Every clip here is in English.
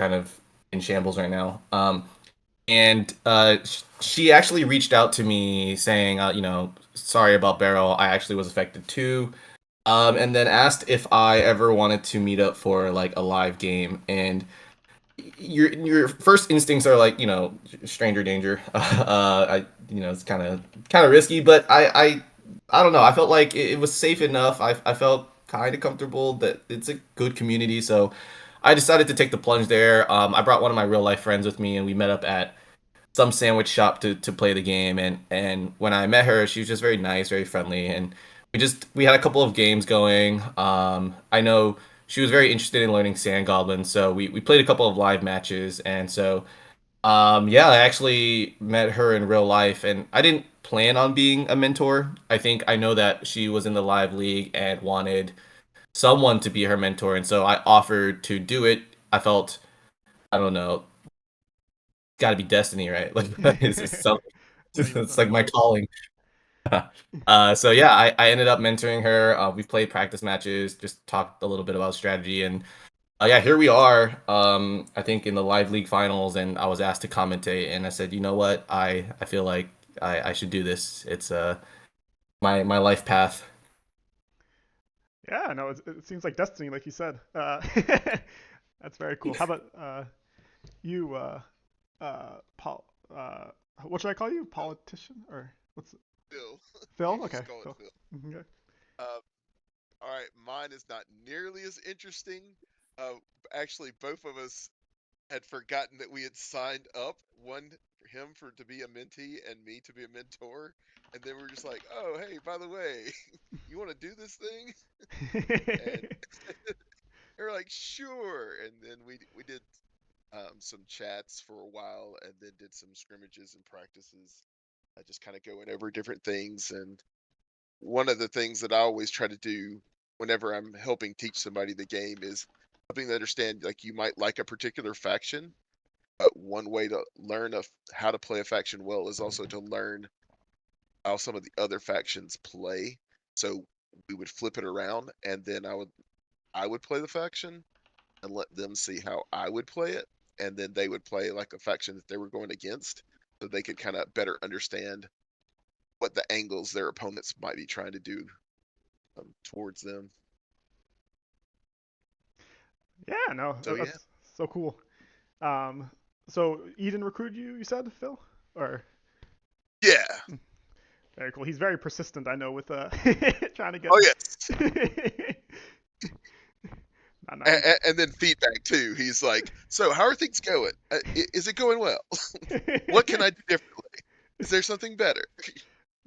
kind of in shambles right now. And she actually reached out to me saying, sorry about Beryl. I actually was affected too. And then asked if I ever wanted to meet up for like a live game. And your first instincts are like, stranger danger. It's kind of risky, but I don't know. I felt like it was safe enough. I felt kind of comfortable that it's a good community, so I decided to take the plunge there. I brought one of my real life friends with me, and we met up at some sandwich shop to play the game. And when I met her, she was just very nice, very friendly, and we had a couple of games going. I know she was very interested in learning Sand Goblin, so we played a couple of live matches. And so yeah, I actually met her in real life, and I didn't plan on being a mentor. I think I know that she was in the live league and wanted someone to be her mentor, and so I offered to do it. I felt, I don't know, got to be destiny, right? Like it's something. It's like my 100%. calling. So yeah, I ended up mentoring her. We've played practice matches, just talked a little bit about strategy, and yeah, here we are. I think in the live league finals, and I was asked to commentate, and I said, you know what, I feel like I should do this. It's my life path. Yeah, no, it seems like destiny, like you said. That's very cool. How about you, what should I call you? Phil. Politician or what's it? Phil. Phil? You can Okay, just call it Phil. Phil. Okay. Uh, all right, mine is not nearly as interesting. Uh, Actually, both of us had forgotten that we had signed up, one him for to be a mentee and me to be a mentor, and then we are just like, oh, hey, by the way, you want to do this thing? And they were like, sure. And then we did some chats for a while, and then did some scrimmages and practices, just kind of going over different things. And one of the things that I always try to do whenever I'm helping teach somebody the game is helping them understand, like, you might like a particular faction, but one way to learn how to play a faction well is also to learn how some of the other factions play. So we would flip it around, and then I would play the faction and let them see how I would play it, and then they would play like a faction that they were going against, so they could kind of better understand what the angles their opponents might be trying to do towards them. Yeah, no, So yeah, that's so cool. Um, so Eden recruited you, you said, Phil? Or yeah, very cool. He's very persistent, I know, with trying to get. oh yes, No, no, and then feedback too. He's like, "So how are things going? Is it going well? What can I do differently? Is there something better?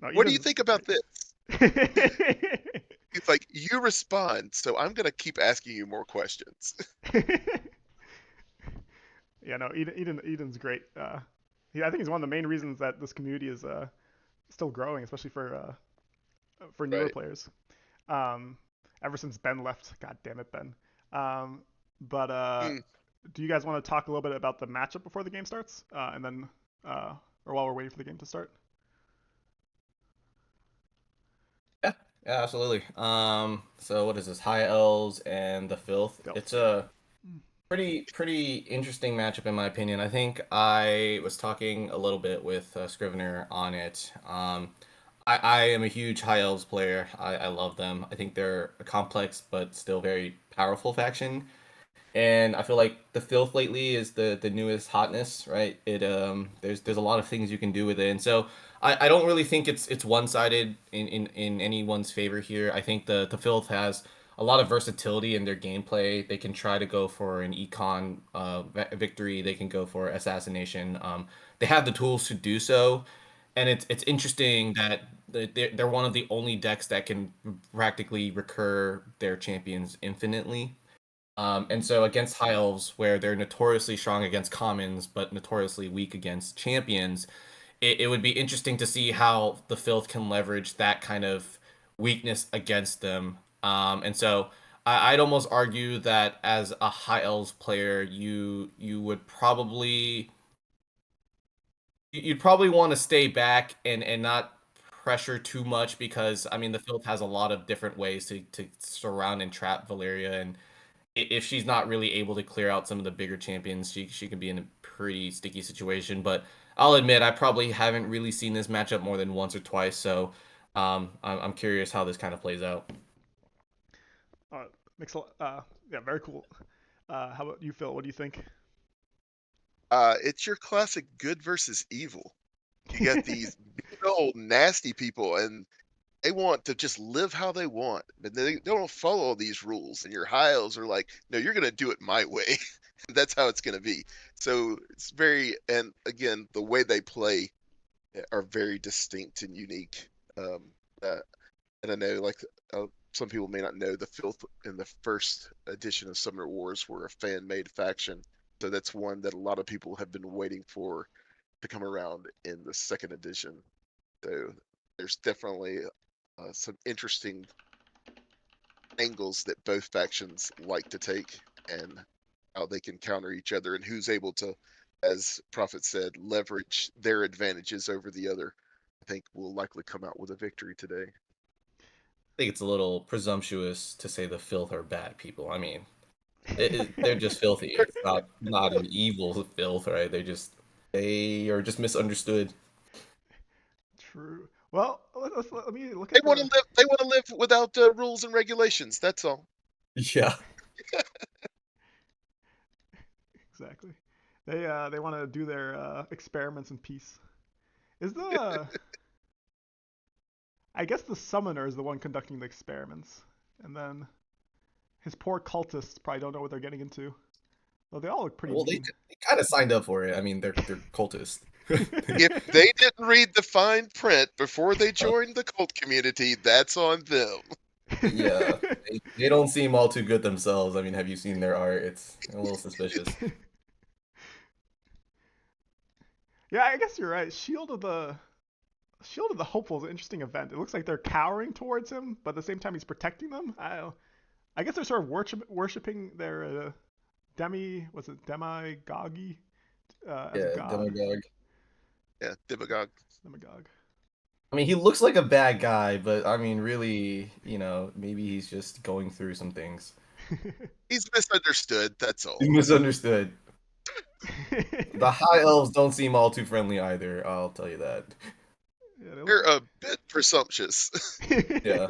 no, What do you Eden's think about this?" great. He's like, "You respond, so I'm gonna keep asking you more questions." Yeah, no, Eden's great. I think he's one of the main reasons that this community is still growing, especially for newer Right. players. Um, Ever since Ben left, God damn it, Ben. Um, but Hmm. do you guys want to talk a little bit about the matchup before the game starts, and then or while we're waiting for the game to start? Yeah, yeah, absolutely. So what is this? High Elves and the Filth. Filth, It's yeah. a pretty interesting matchup in my opinion. I think I was talking a little bit with Scrivener on it. I am a huge High Elves player. I love them. I think they're a complex but still very powerful faction. And I feel like the filth lately is the newest hotness, right? There's a lot of things you can do with it, and so I don't really think it's one sided in anyone's favor here. I think the filth has a lot of versatility in their gameplay. They can try to go for an econ victory. They can go for assassination. They have the tools to do so, and it's interesting that they're one of the only decks that can practically recur their champions infinitely. And so against high elves, where they're notoriously strong against commons, but notoriously weak against champions, it would be interesting to see how the filth can leverage that kind of weakness against them. And so I'd almost argue that as a high elves player, you would probably you'd probably want to stay back and not pressure too much because I mean the filth has a lot of different ways to surround and trap Valeria if she's not really able to clear out some of the bigger champions, she can be in a pretty sticky situation. But I'll admit I probably haven't really seen this matchup more than once or twice, so I'm curious how this kind of plays out. Uh, makes a yeah, very cool. How about you, Phil? What do you think? It's your classic good versus evil. You got these big old nasty people, and they want to just live how they want, but they don't follow these rules. And your high elves are like, no, you're gonna do it my way. That's how it's gonna be. So it's very, and again, the way they play are very distinct and unique. Um, uh, and I know, like, some people may not know, the Filth in the first edition of Summoner Wars were a fan-made faction. So that's one that a lot of people have been waiting for to come around in the second edition. So there's definitely some interesting angles that both factions like to take, and how they can counter each other, and who's able to, as Prophet said, leverage their advantages over the other. I think will likely come out with a victory today. I think it's a little presumptuous to say the filth are bad people. I mean, they're just filthy. It's not an evil filth, right? They are just misunderstood. True. Well, let me look They at want to the. live. They want to live without rules and regulations. That's all. Yeah. Exactly. They want to do their experiments in peace. Is the I guess the summoner is the one conducting the experiments, and then his poor cultists probably don't know what they're getting into. Though they all look pretty Well, mean. they kind of signed up for it. I mean, they're cultists. If they didn't read the fine print before they joined the cult community, that's on them. Yeah, they don't seem all too good themselves. I mean, have you seen their art? It's a little suspicious. Yeah, I guess you're right. Shield of the Hopeful is an interesting event. It looks like they're cowering towards him, but at the same time he's protecting them. I guess they're sort of worshiping their demagogy as a Yeah, god. demagogue. Yeah, demagogue. Demagogue. I mean, he looks like a bad guy, but I mean, really, maybe he's just going through some things. He's misunderstood. That's He's all. misunderstood. The high elves don't seem all too friendly either. I'll tell you that. Yeah, they look. You're a bit presumptuous. Yeah.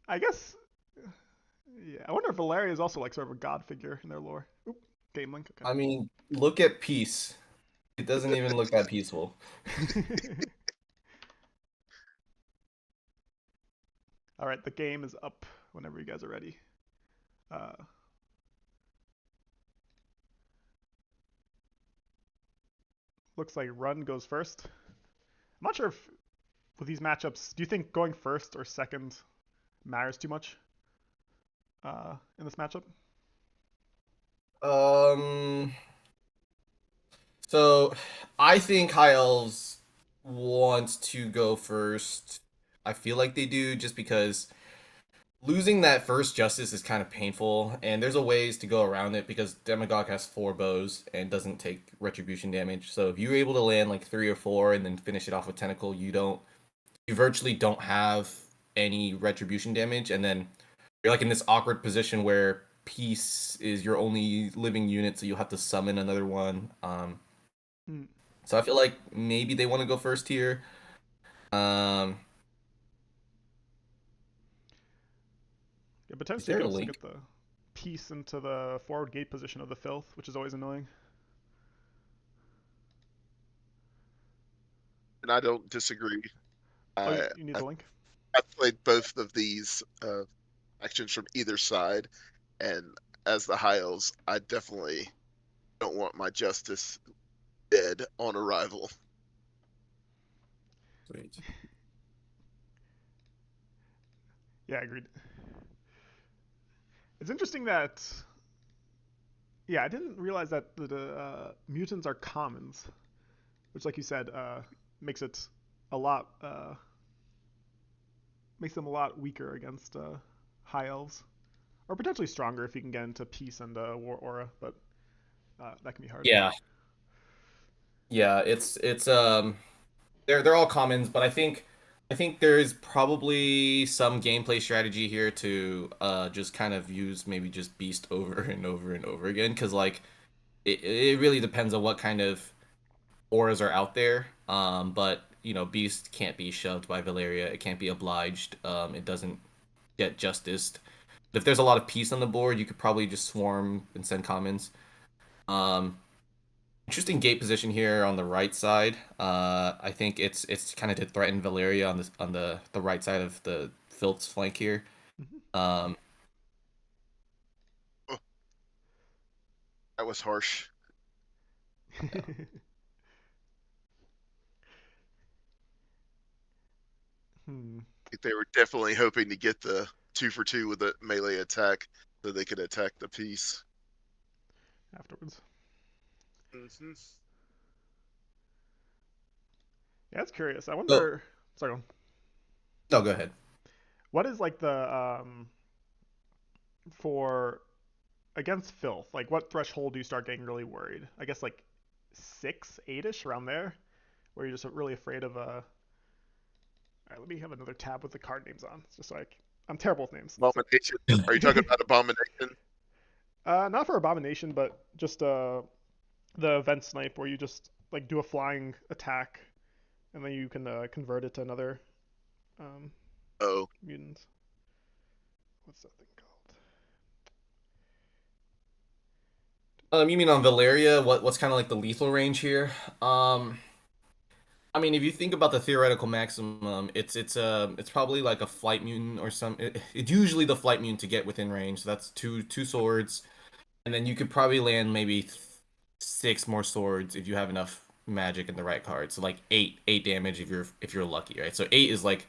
I guess. Yeah, I wonder if Valeria is also like sort of a god figure in their lore. Oop, game link. I mean, look at peace. It doesn't even look that peaceful. Okay. All right, the game is up whenever you guys are ready. Uh, looks like Run goes first. I'm not sure if with these matchups, do you think going first or second matters too much in this matchup? Um, so I think high elves want to go first. I feel like they do just because losing that first justice is kind of painful, and there's a ways to go around it because Demagogue has 4 bows and doesn't take retribution damage. So if you're able to land like 3 or 4 and then finish it off with tentacle, you virtually don't have any retribution damage, and then you're like in this awkward position where peace is your only living unit, so you'll have to summon another one. Hmm. So I feel like maybe they want to go first here. Um, It is potentially there a gets to link? get the piece into the forward gate position of the filth, which is always annoying. And I don't disagree. Oh, I, you need I the link? I've played both of these actions from either side, and as the high elves, I definitely don't want my justice dead on arrival. Wait. Yeah, agreed. It's interesting that yeah, I didn't realize that the mutants are commons, which, like you said, makes it a lot makes them a lot weaker against high elves, or potentially stronger if you can get into peace and war aura, but that can be hard. Yeah, yeah. They're all commons, but I think I think there's probably some gameplay strategy here to just kind of use maybe just Beast over and over and over again because like it really depends on what kind of auras are out there. But you know, Beast can't be shoved by Valeria. It can't be obliged. It doesn't get justiced. If there's a lot of peace on the board, you could probably just swarm and send commons. Um, Interesting gate position here on the right side. I think it's kind of to threaten Valeria on the right side of the Filt's flank here. Mhm. Um, Oh, that was harsh. yeah. Hmm. They were definitely hoping to get the 2 for 2 with a melee attack so they could attack the piece. Afterwards. Hmm. Yeah, that's curious. I So wonder. Sorry, go on. no, go ahead. What is like the for against filth? Like, what threshold do you start getting really worried? I guess like 6, 8ish around there, where you're just really afraid of All right, let me have another tab with the card names on, just so I'm terrible with names. So, Abomination. Are you talking about Abomination? not for abomination, but just the event snipe where you just like do a flying attack and then you can convert it to another um, Oh, mutant. What's that thing called? You mean on Valeria? What's kind of like the lethal range here? Um, I mean, if you think about the theoretical maximum, it's probably like a flight mutant or some. It's usually the flight mutant to get within range. So that's two swords, and then you could probably land maybe six more swords if you have enough magic in the right card. So like eight damage if you're lucky, right? So eight is like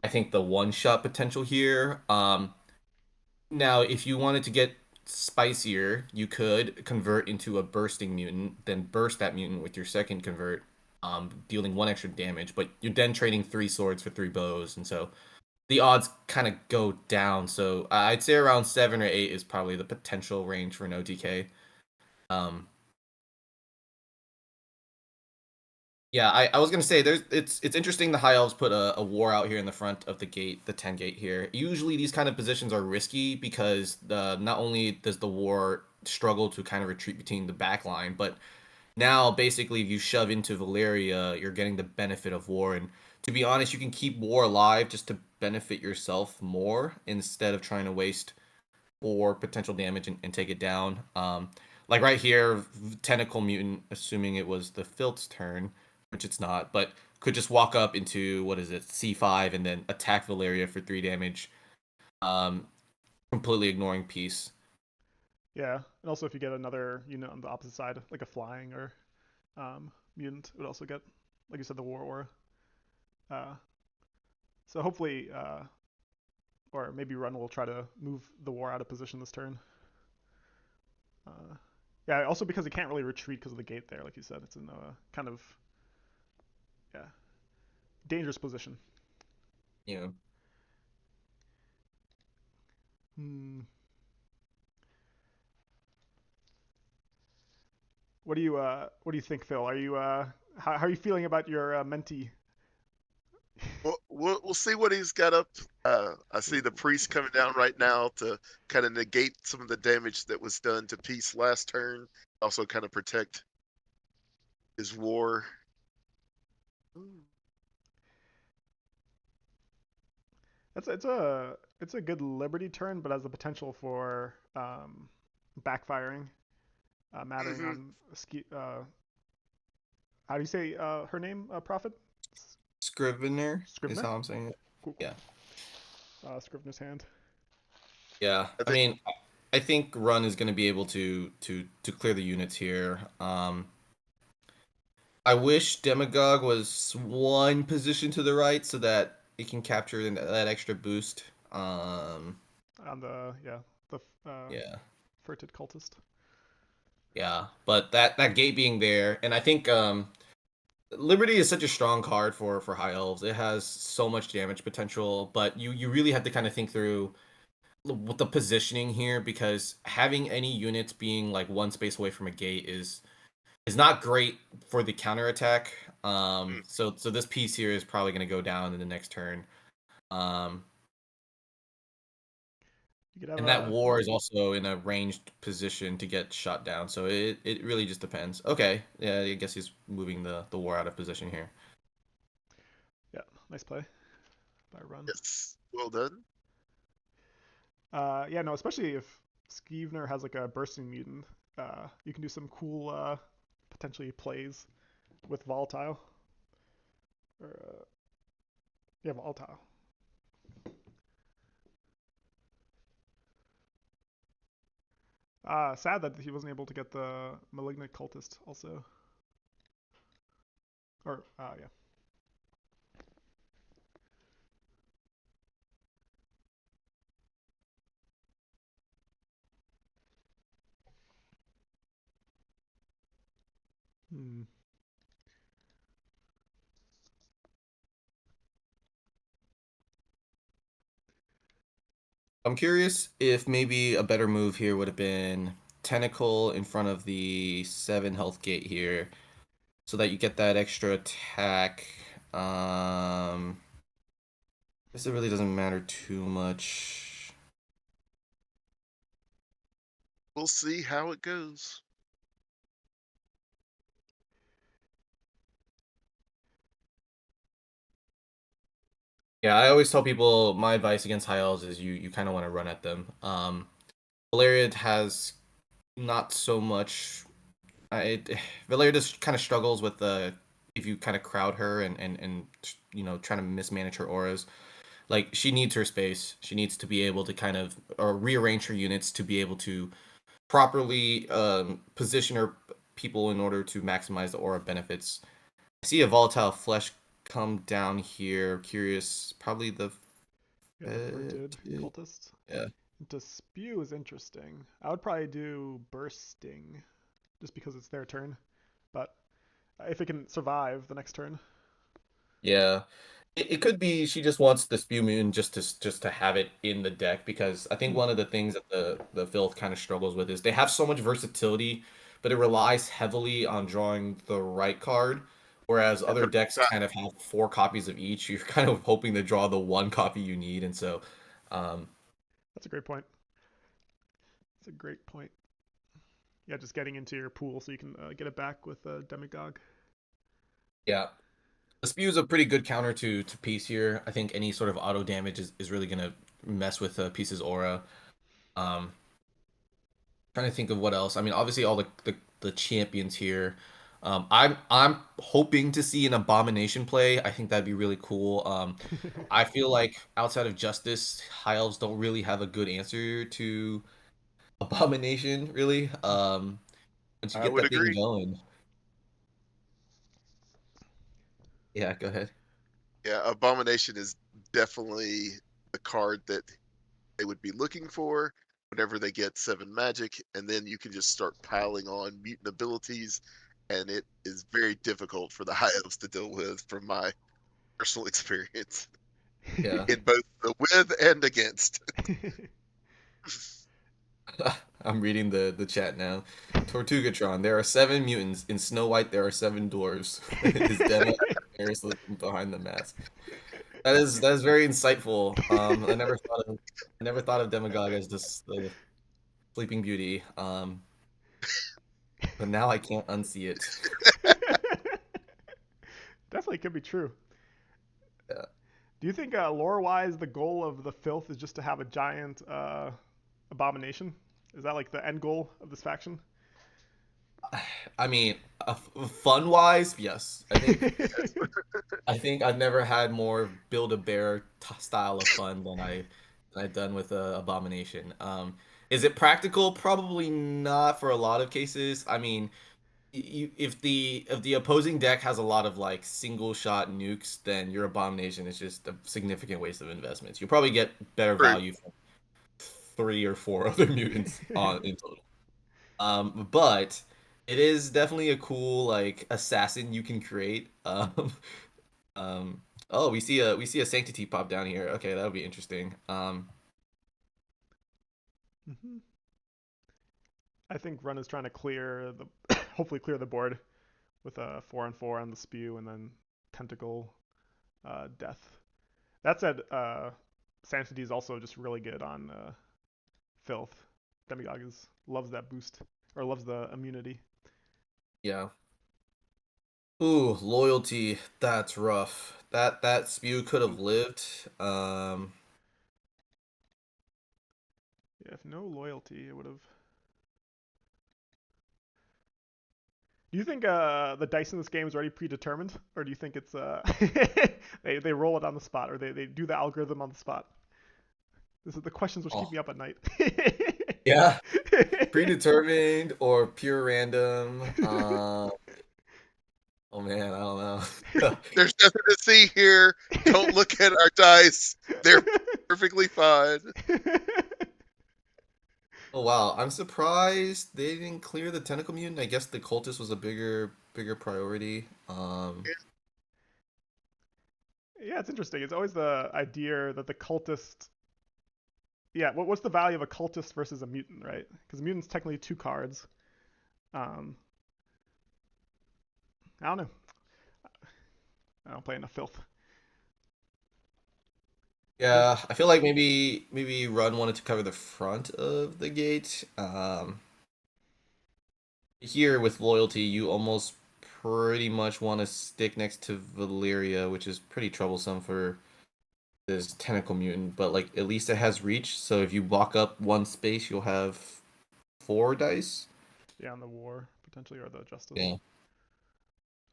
I think the one shot potential here. Now if you wanted to get spicier, you could convert into a bursting mutant, then burst that mutant with your second convert, dealing one extra damage. But you're then trading three swords for three bows, and so the odds kind of go down. So I'd say around 7 or 8 is probably the potential range for an OTK. Um, Yeah, I was gonna say there's it's interesting the high elves put a war out here in the front of the gate, the 10 gate here. Usually these kind of positions are risky because the not only does the war struggle to kind of retreat between the back line, but now basically if you shove into Valeria, you're getting the benefit of war. And to be honest, you can keep war alive just to benefit yourself more instead of trying to waste or potential damage and take it down. Like right here, Tentacle Mutant, assuming it was the Filt's turn, which it's not, but could just walk up into what is it, C5, and then attack Valeria for 3 damage, um, completely ignoring peace. Yeah, and also if you get another unit on the opposite side, like a flying or mutant, it would also get, like you said, the war aura. Uh, so hopefully, or maybe Run will try to move the war out of position this turn. Uh, yeah, also because he can't really retreat because of the gate there, like you said, it's in a kind of yeah dangerous position. You know, Hmm. What do you think, Phil? Are you how are you feeling about your mentee? well, we'll see what he's got up. I see the priest coming down right now to kind of negate some of the damage that was done to peace last turn. Also, kind of protect his war. It's a good Liberty turn, but has the potential for backfiring, mattering Hmm. on how do you say her name? Prophet Scrivener is Scrivener. how I'm saying it. Cool, cool. Yeah, Scrivener's hand. yeah. I I think. mean, I think Run is going to be able to clear the units here. I wish Demagogue was one position to the right so that it can capture that extra boost. On the the Yeah, furted cultist. yeah. But that gate being there, and I think Liberty is such a strong card for high elves. It has so much damage potential, but you really have to kind of think through what the positioning here because having any units being like one space away from a gate is is not great for the counterattack. Mm. So this piece here is probably going to go down in the next turn. Um, You could have and that a war is also in a ranged position to get shot down. So it really just depends. Okay, yeah, I guess he's moving the war out of position here. yeah, nice play by Run. Yes. Well done. Yeah, no, especially if Scivener has like a bursting mutant, you can do some cool potentially plays with volatile or yeah, volatile. Sad that he wasn't able to get the malignant cultist also. Or yeah. Hmm. I'm curious if maybe a better move here would have been Tentacle in front of the 7 health gate here, so that you get that extra attack. Guess it really doesn't matter too much. We'll see how it goes. Yeah, I always tell people my advice against high elves is you kind of want to run at them. Valeria has not so much. It Valeria just kind of struggles with the if you kind of crowd her and trying to mismanage her auras. Like she needs her space. She needs to be able to kind of or rearrange her units to be able to properly position her people in order to maximize the aura benefits. I see a volatile flesh come down here. Curious, probably the Yeah, the verded fetid. cultist. Yeah. To spew is interesting. I would probably do bursting just because it's their turn. But if it can survive the next turn. Yeah. It could be she just wants the Spew Moon just to have it in the deck because I think Hmm. one of the things that the Filth kind of struggles with is they have so much versatility, but it relies heavily on drawing the right card, whereas And other decks kind of have 4 copies of each. You're kind of hoping to draw the one copy you need, and so um, That's a great point. That's a great point. Yeah, just getting into your pool so you can get it back with a Demagogue. yeah. The Spew is a pretty good counter to Peace here. I think any sort of auto damage is really gonna mess with Peace's aura. Um, Trying to think of what else. I mean, obviously all the champions here. I'm hoping to see an abomination play. I think that'd be really cool. I feel like outside of justice, high elves don't really have a good answer to abomination. Really, once you I get would that thing agree. going, yeah. Go ahead. Yeah, Abomination is definitely the card that they would be looking for whenever they get 7 magic, and then you can just start piling on mutant abilities, and it is very difficult for the high elves to deal with from my personal experience Yeah. in both the with and against. I'm reading the chat now. Tortugatron, there are 7 mutants. In Snow White, there are 7 dwarves. Is Demo Paris behind the mask? That is very insightful. I never thought of Demagogue as just the Sleeping Beauty. But now I can't unsee it. Definitely could be true. Yeah. Do you think lore-wise the goal of the filth is just to have a giant abomination? Is that like the end goal of this faction? I mean, fun wise, yes. I think I've never had more build a bear style of fun than I've done with Abomination. Is it practical? Probably not for a lot of cases. I mean, if the opposing deck has a lot of like single shot nukes, then your Abomination is just a significant waste of investments. You'll probably get better True. value from 3 or 4 other mutants on in total. But it is definitely a cool like assassin you can create. Oh, we see a sanctity pop down here. Okay, that'll be interesting. Mhm. I think Run is trying to clear the hopefully clear the board with a 4 and 4 on the spew and then tentacle death. That said, Sanctity is also just really good on filth. Demigog loves that boost or loves the immunity. Yeah. Ooh, loyalty. That's rough. That spew could have lived. Yeah, if no loyalty, it would have. Do you think the dice in this game is already predetermined, or do you think it's they roll it on the spot, or they do the algorithm on the spot? This is the questions which keep Oh, me up at night. yeah. Predetermined or pure random. Oh man, I don't know. There's nothing to see here. Don't look at our dice. They're perfectly fine. Oh wow, I'm surprised they didn't clear the tentacle mutant. I guess the cultist was a bigger priority. Yeah, it's interesting. It's always the idea that the cultist. Yeah, what's the value of a cultist versus a mutant, right? Because mutant's technically 2 cards. Um, I don't know. I don't play enough filth. There's Yeah, I feel like maybe Run wanted to cover the front of the gate. Here with loyalty, you almost pretty much want to stick next to Valeria, which is pretty troublesome for this tentacle mutant. But like at least it has reach, so if you block up one space, you'll have 4 dice. yeah on the war potentially or the justice. Yeah.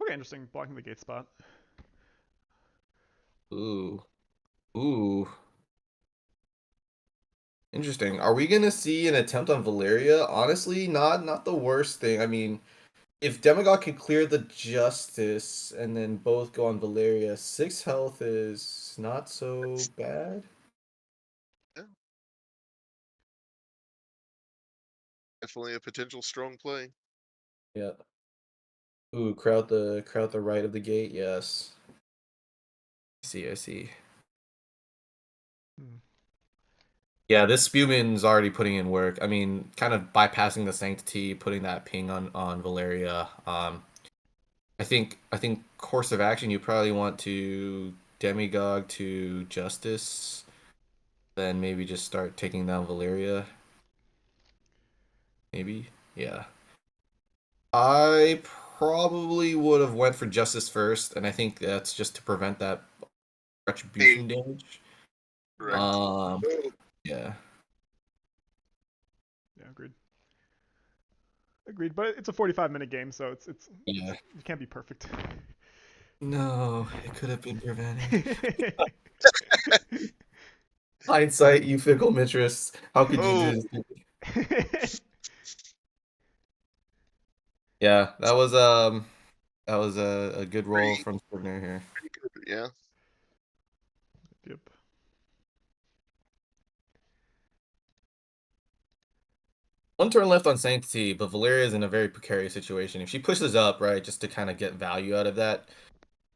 Okay, interesting. Blocking the gate spot. Ooh. Ooh. Interesting. Are we gonna see an attempt on Valeria? Honestly, not the worst thing. I mean, if Demigod can clear the Justice and then both go on Valeria, 6 health is not so That's bad. yeah, definitely a potential strong play. Yeah. Ooh, crowd the right of the gate. Yes. I see. I see. Hmm. Yeah, this Spewman's already putting in work. I mean, kind of bypassing the sanctity, putting that ping on Valeria. I think course of action you probably want to demigod to justice, then maybe just start taking down Valeria. Maybe, yeah. I probably would have went for justice first, and I think that's just to prevent that Hey, retribution damage. Yeah, correct. Um, Oh, yeah, yeah, agreed. Agreed. But it's a 45-minute game, so it's yeah. you can't be perfect. No, it could have been prevented. Hindsight, you fickle mistress. How could you oh, do this? Yeah, that was a good roll pretty, from Scrivener here. pretty good. Yeah. Yep. One turn left on Sanctity, but Valeria is in a very precarious situation. If she pushes up, right, just to kind of get value out of that,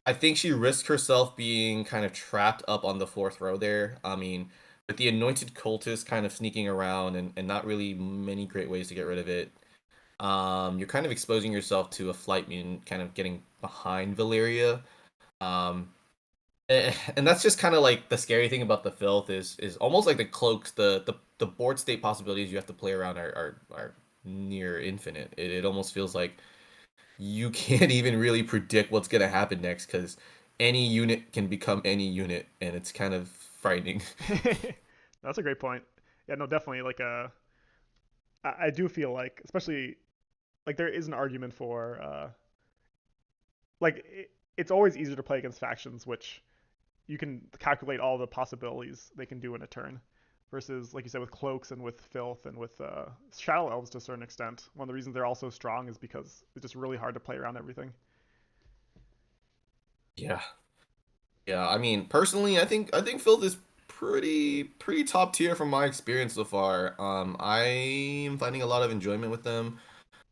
I think she risks herself being kind of trapped up on the fourth row there. I mean, with the anointed cultist kind of sneaking around and not really many great ways to get rid of it, you're kind of exposing yourself to a flight mutant kind of getting behind Valeria. Um, and that's just kind of like the scary thing about the filth is almost like the cloaks, the board state possibilities you have to play around are near infinite. It almost feels like you can't even really predict what's gonna happen next because any unit can become any unit, and it's kind of frightening. That's a great point. Yeah, no, definitely. Like, I do feel like, especially like there is an argument for like it's always easier to play against factions which you can calculate all the possibilities they can do in a turn versus like you said with cloaks and with filth and with shadow elves to a certain extent. One of the reasons they're all so strong is because it's just really hard to play around everything. Yeah, yeah. I mean, personally, I think filth is pretty top tier from my experience so far. I am finding a lot of enjoyment with them.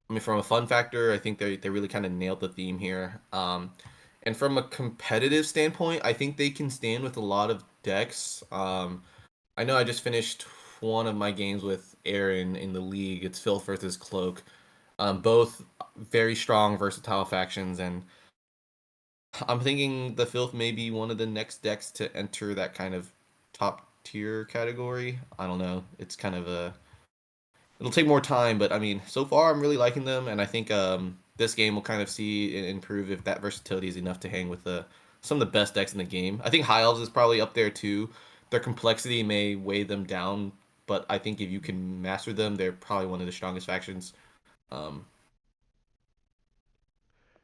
I mean, from a fun factor, I think they really kind of nailed the theme here. And from a competitive standpoint, I think they can stand with a lot of decks. I know I just finished one of my games with Aaron in the league. It's Filth versus Cloak. Both very strong, versatile factions, and I'm thinking the Filth may be one of the next decks to enter that kind of top tier category. I don't know. It's kind of a it'll take more time, but I mean, so far I'm really liking them, and I think this game will kind of see and improve if that versatility is enough to hang with some of the best decks in the game. I think High Elves is probably up there too. Their complexity may weigh them down, but I think if you can master them, they're probably one of the strongest factions. Um,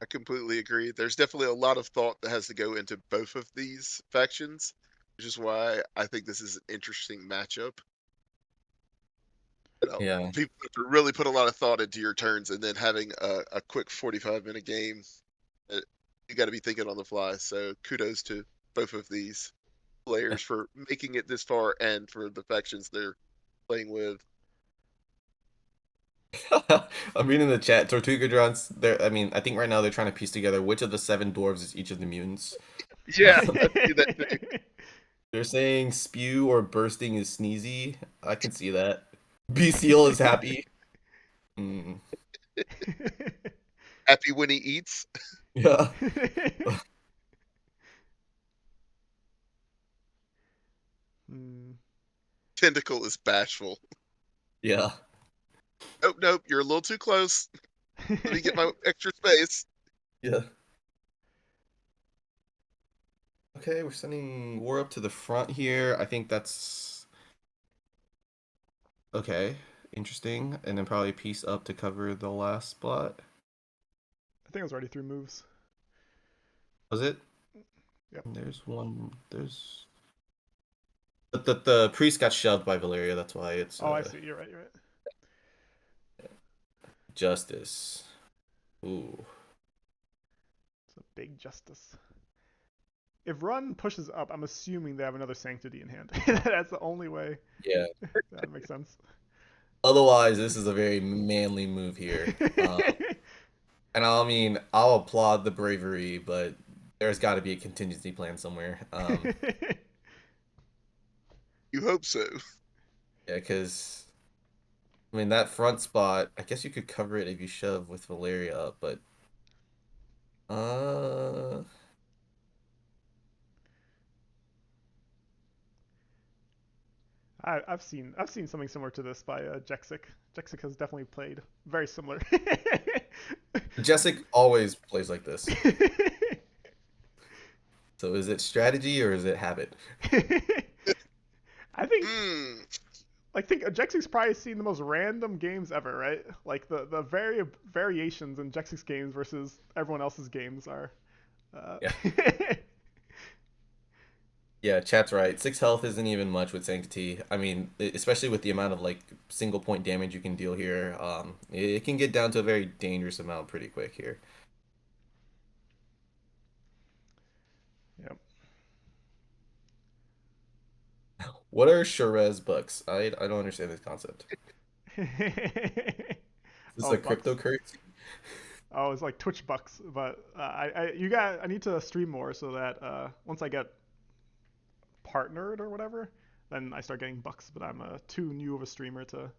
I completely agree. There's definitely a lot of thought that has to go into both of these factions, which is why I think this is an interesting matchup. yeah. People have to really put a lot of thought into your turns, and then having a quick 45-minute game, uh, you got to be thinking on the fly. So kudos to both of these players for making it this far and for the factions they're playing with. I'm reading the chat. Tortuga Drons. They're. I mean, I think right now they're trying to piece together which of the seven dwarves is each of the mutants. Yeah, I see that too. They're saying spew or bursting is sneezy. I can see that. B seal is happy. Mm, Happy when he eats. yeah. Hmm. Tentacle is bashful. Yeah. Nope, nope, you're a little too close. Let me get my extra space. Yeah. Okay, we're sending war up to the front here. I think that's okay. Interesting. And then probably piece up to cover the last spot. I think I was already through moves. Was it? Yep. There's one. There's the priest got shoved by Valeria. That's why it's Oh, I see. You're right. You're right. justice. Ooh. It's a big justice. If Run pushes up, I'm assuming they have another Sanctity in hand. That's the only way Yeah. that makes sense. Otherwise, this is a very manly move here. And I mean, I'll applaud the bravery, but there's got to be a contingency plan somewhere. You hope so. Yeah, because I mean that front spot. I guess you could cover it if you shove with Valeria up, but uh, I've seen something similar to this by Jexic. Jexic has definitely played very similar. Jessic always plays like this. So is it strategy or is it habit? I think Hmm. Jexic's probably seen the most random games ever, right? Like the variations in Jexic's games versus everyone else's games are. Uh... Yeah. Yeah, chat's right. 6 health isn't even much with Sanctity. I mean, especially with the amount of like single point damage you can deal here, it can get down to a very dangerous amount pretty quick here. yep. What are Sherez bucks? I don't understand this concept. Is this oh, a Bucks. cryptocurrency? Oh, it's like Twitch Bucks, but I need to stream more so that once I get partnered or whatever, then I start getting Bucks. But I'm too new of a streamer to.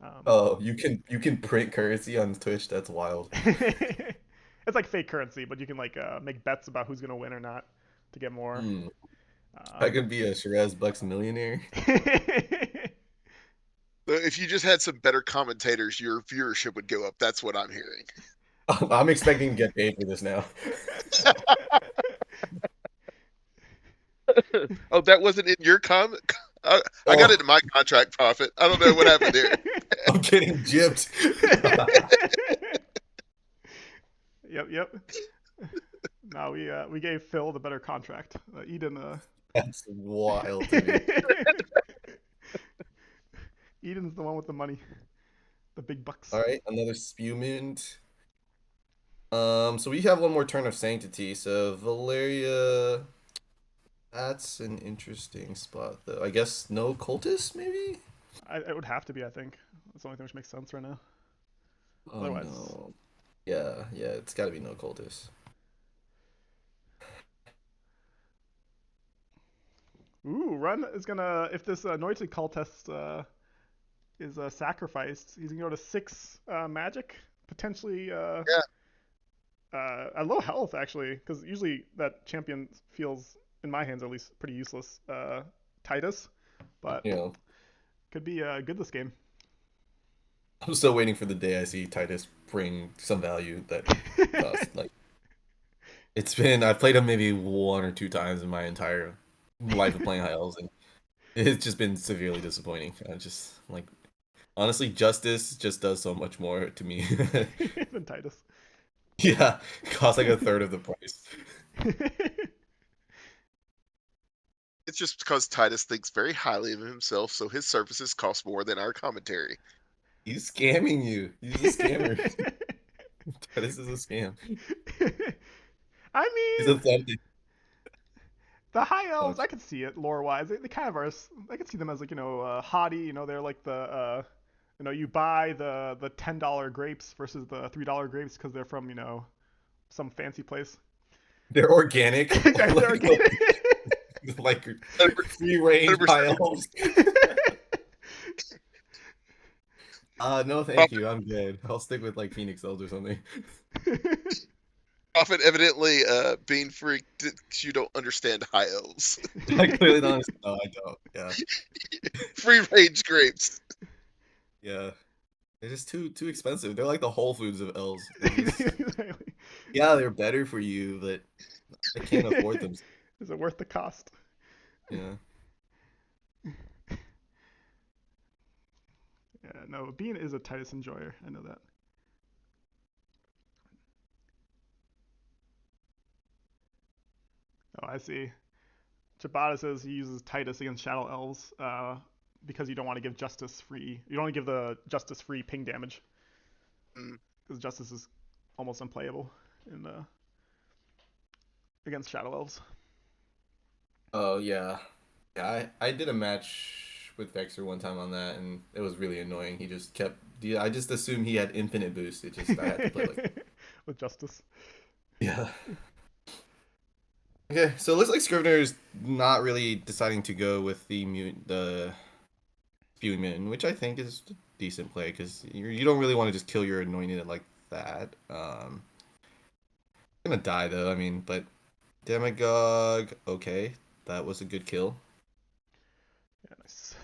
Um, Oh, you can print currency on Twitch. That's wild. it's like fake currency, but you can like make bets about who's gonna win or not to get more. Hmm. I Um, could be a Sherez bucks millionaire. If you just had some better commentators, your viewership would go up. That's what I'm hearing. I'm expecting to get paid for this now. Oh, that wasn't in your I got Oh, it in my contract, Profit. I don't know what happened there. I'm getting gypped. yep, yep. No, we gave Phil the better contract. Eden That's wild to me. Eden's the one with the money, the big All bucks. right, another spewment. So we have one more turn of sanctity. So Valeria, that's an interesting spot though. I guess no cultist, maybe? It would have to be, I think. That's the only thing which makes sense right now. Oh Otherwise, no. Yeah, yeah, it's gotta be no cultist. ooh, Run is gonna if this anointed cultist is sacrificed. He's gonna go to 6 magic, potentially Yeah. at low health actually, because usually that champion feels, in my hands at least, pretty useless. Titus, but You know, could be good this game. I'm still waiting for the day I see Titus bring some value that costs like it's been I've played him maybe 1 or 2 times in my entire life of playing high elves, and it's just been severely disappointing. I just like honestly, Justice just does so much more to me. Than Titus. Yeah, it costs like a third of the price. It's just because Titus thinks very highly of himself, so his services cost more than our commentary. He's scamming you. He's a scammer. Titus is a scam. I He's mean, authentic. the high Oh, elves, I could see it lore wise. They kind of are. I could see them as like haughty. They're like the you buy the $10 grapes versus the $3 grapes because they're from some fancy place. they're organic, Exactly, they're organic. like free range 100% high elves. No, thank profit, you. I'm good. I'll stick with like Phoenix Elves or something. profit evidently being freaked. You don't understand high elves. I clearly don't. No, I don't. Yeah, Free range grapes. yeah. They're just too expensive. They're like the Whole Foods of elves. They're just Exactly. yeah, they're better for you, but I can't afford them. Is it worth the cost? Yeah. Yeah, no, Bean is a Titus enjoyer. I know that. Oh, I see. Chabada says he uses Titus against Shadow Elves because you don't want to give Justice free. You don't want to give the Justice free ping damage Mm. because Justice is almost unplayable in against Shadow Elves. Oh yeah. Yeah, I did a match with Vexer one time on that, and it was really annoying. He just kept. Yeah, I just assumed he had infinite boost. It just I had to play like. With Justice. Yeah. Okay, so it looks like Scrivener's not really deciding to go with the Spewing Mitten, which I think is a decent play because you don't really want to just kill your anointed like that. Gonna die though. I mean, but Demagogue. Okay, that was a good kill. Yeah, nice.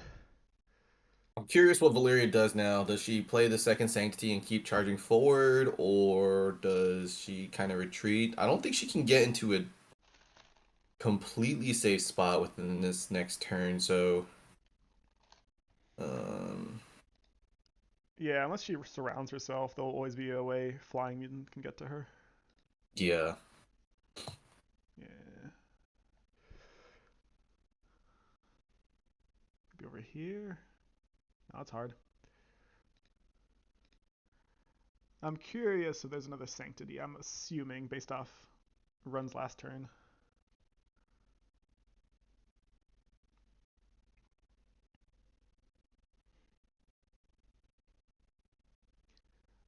I'm curious what Valeria does now. Does she play the second Sanctity and keep charging forward, or does she kind of retreat? I don't think she can get into a completely safe spot within this next turn, so um, Yeah, unless she surrounds herself, there'll always be a way Flying Mutant can get to her. yeah. Yeah. Could be over here. No, it's hard. I'm curious if there's another Sanctity. I'm assuming based off Run's last turn.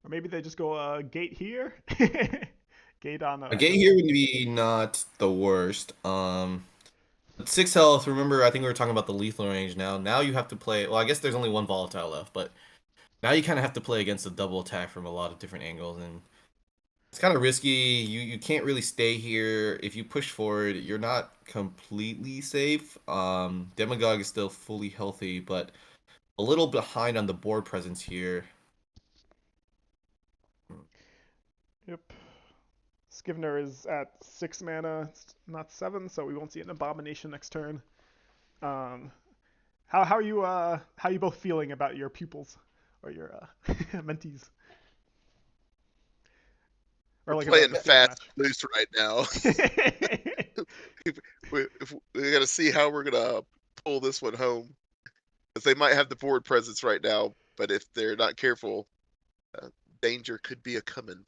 Or maybe they just go gate here. Gate on A gate here would be not the worst. But 6 health. Remember, I think we were talking about the lethal range now. Now you have to play. Well, I guess there's only one volatile left, but now you kind of have to play against a double attack from a lot of different angles, and it's kind of risky. You can't really stay here. If you push forward, you're not completely safe. Demagogue is still fully healthy, but a little behind on the board presence here. Yep. Scivener is at 6 mana, not 7, so we won't see an Abomination next turn. Um, how are you how are you both feeling about your pupils or your mentees or We're like playing the field fast match? and loose right now. We got to see how we're gonna pull this one home, because they might have the board presence right now, but if they're not careful, uh, danger could be a coming.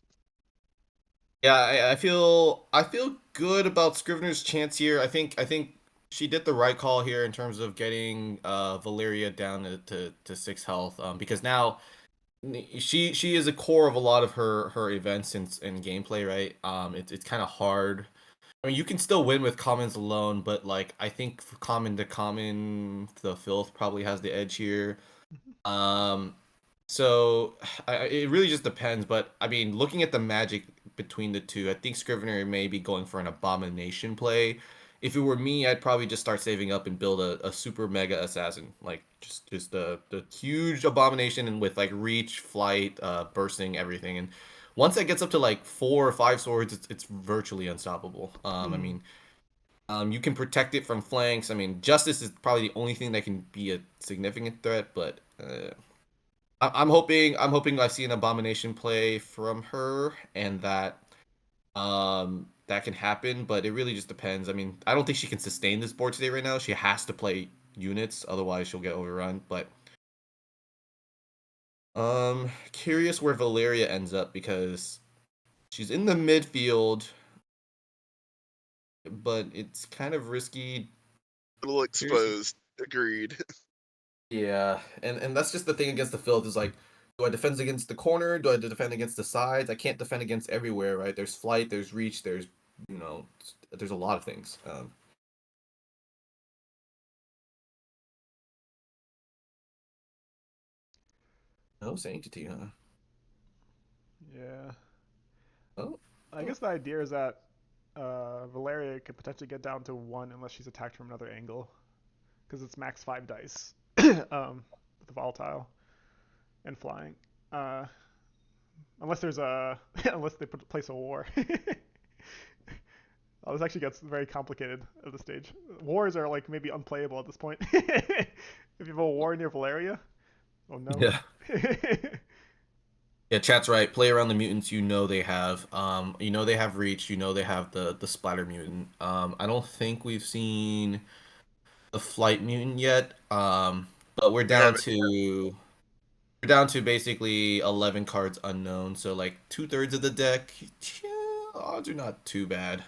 Yeah, I feel good about Scrivener's chance here. I think she did the right call here in terms of getting Valeria down to 6 health. Because now she is a core of a lot of her events and gameplay, right? It's kind of hard. I mean, you can still win with commons alone, but like I think for common to common, the filth probably has the edge here. Um, so it really just depends. But I mean, looking at the magic between the two, I think Scrivener may be going for an abomination play. If it were me, I'd probably just start saving up and build a super mega assassin, like just the huge abomination and with like reach, flight, bursting, everything. And once that gets up to like 4 or 5 swords, it's virtually unstoppable. I Hmm. mean, you can protect it from flanks. I mean, Justice is probably the only thing that can be a significant threat, but I'm hoping I see an abomination play from her, and that can happen. But it really just depends. I mean, I don't think she can sustain this board today right now. She has to play units, otherwise she'll get overrun. But curious where Valeria ends up because she's in the midfield, but it's kind of risky. A little Curious. exposed. Agreed. Yeah, and that's just the thing against the field is like, do I defend against the corner? Do I defend against the sides? I can't defend against everywhere, right? There's flight, there's reach, you know, there's a lot of things. No sanctity, huh? Yeah. Oh, I oh. guess the idea is that Valeria could potentially get down to one unless she's attacked from another angle, because it's max 5 dice with the volatile and flying. Uh, unless there's a unless they place a war. Oh, this actually gets very complicated at this stage. Wars are like maybe unplayable at this point. If you have a war near Valeria, oh no. Yeah. Yeah, chat's right. Play around the mutants. You know they have. You know they have reach. You know they have the splatter mutant. I don't think we've seen the flight mutant yet. But we're We down haven't. to we're down to basically 11 cards unknown. So like 2/3 of the deck. Yeah, odds are not too bad.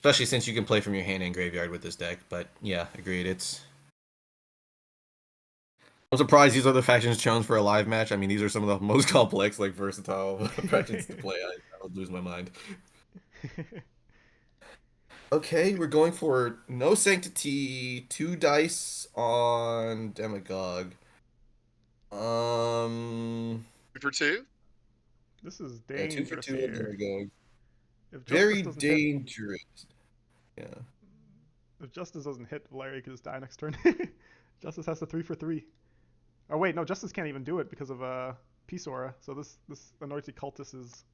Especially since you can play from your hand and graveyard with this deck. But yeah, agreed. I'm surprised these other factions chosen for a live match. I mean, these are some of the most complex, like versatile factions to play. I would lose my mind. Okay, we're going for no sanctity, 2 dice on demagogue. Um, 2 for 2. This is yeah, two for dangerous two on here. demagogue. If justice Very doesn't hit, dangerous. Yeah. if justice doesn't hit, Valeria could just die next turn. Justice has to 3 for 3. Oh wait, no, justice can't even do it because of peace aura. So this anointed cultist is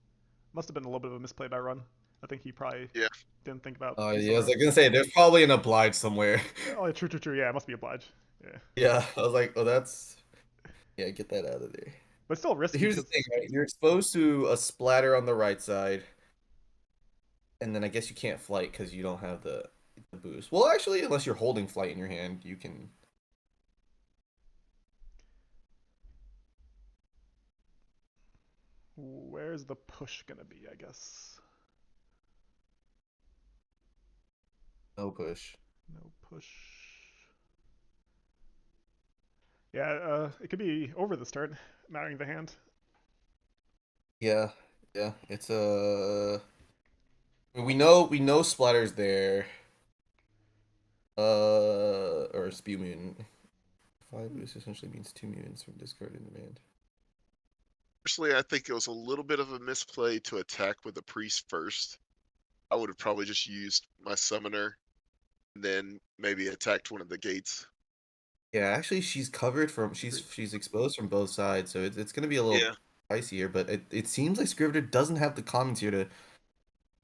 must have been a little bit of a misplay by Run. I think he probably Yeah. didn't think about peace Yeah, I was aura. like gonna say there's probably an oblige somewhere. Oh, yeah, true, true, true. Yeah, it must be obliged. Yeah, Yeah, I was like, oh, that's yeah, get that out of there. but still So risky here's the because thing, right? You're exposed to a splatter on the right side, and then I guess you can't flight because you don't have the boost. Well, actually, unless you're holding flight in your hand, you can. where's the push gonna be? I guess No push. no push. Yeah, it could be over this turn, marrying the hand. Yeah, yeah. It's a. We know splatter's there. Or spew mutant. 5 boost essentially means 2 mutants from discard in demand. Personally, I think it was a little bit of a misplay to attack with the priest first. I would have probably just used my summoner and then maybe attacked one of the gates. Yeah, actually, she's covered from. Agreed. She's exposed from both sides, so it's gonna be a little Yeah. pricey here. But it seems like Scrivener doesn't have the commons here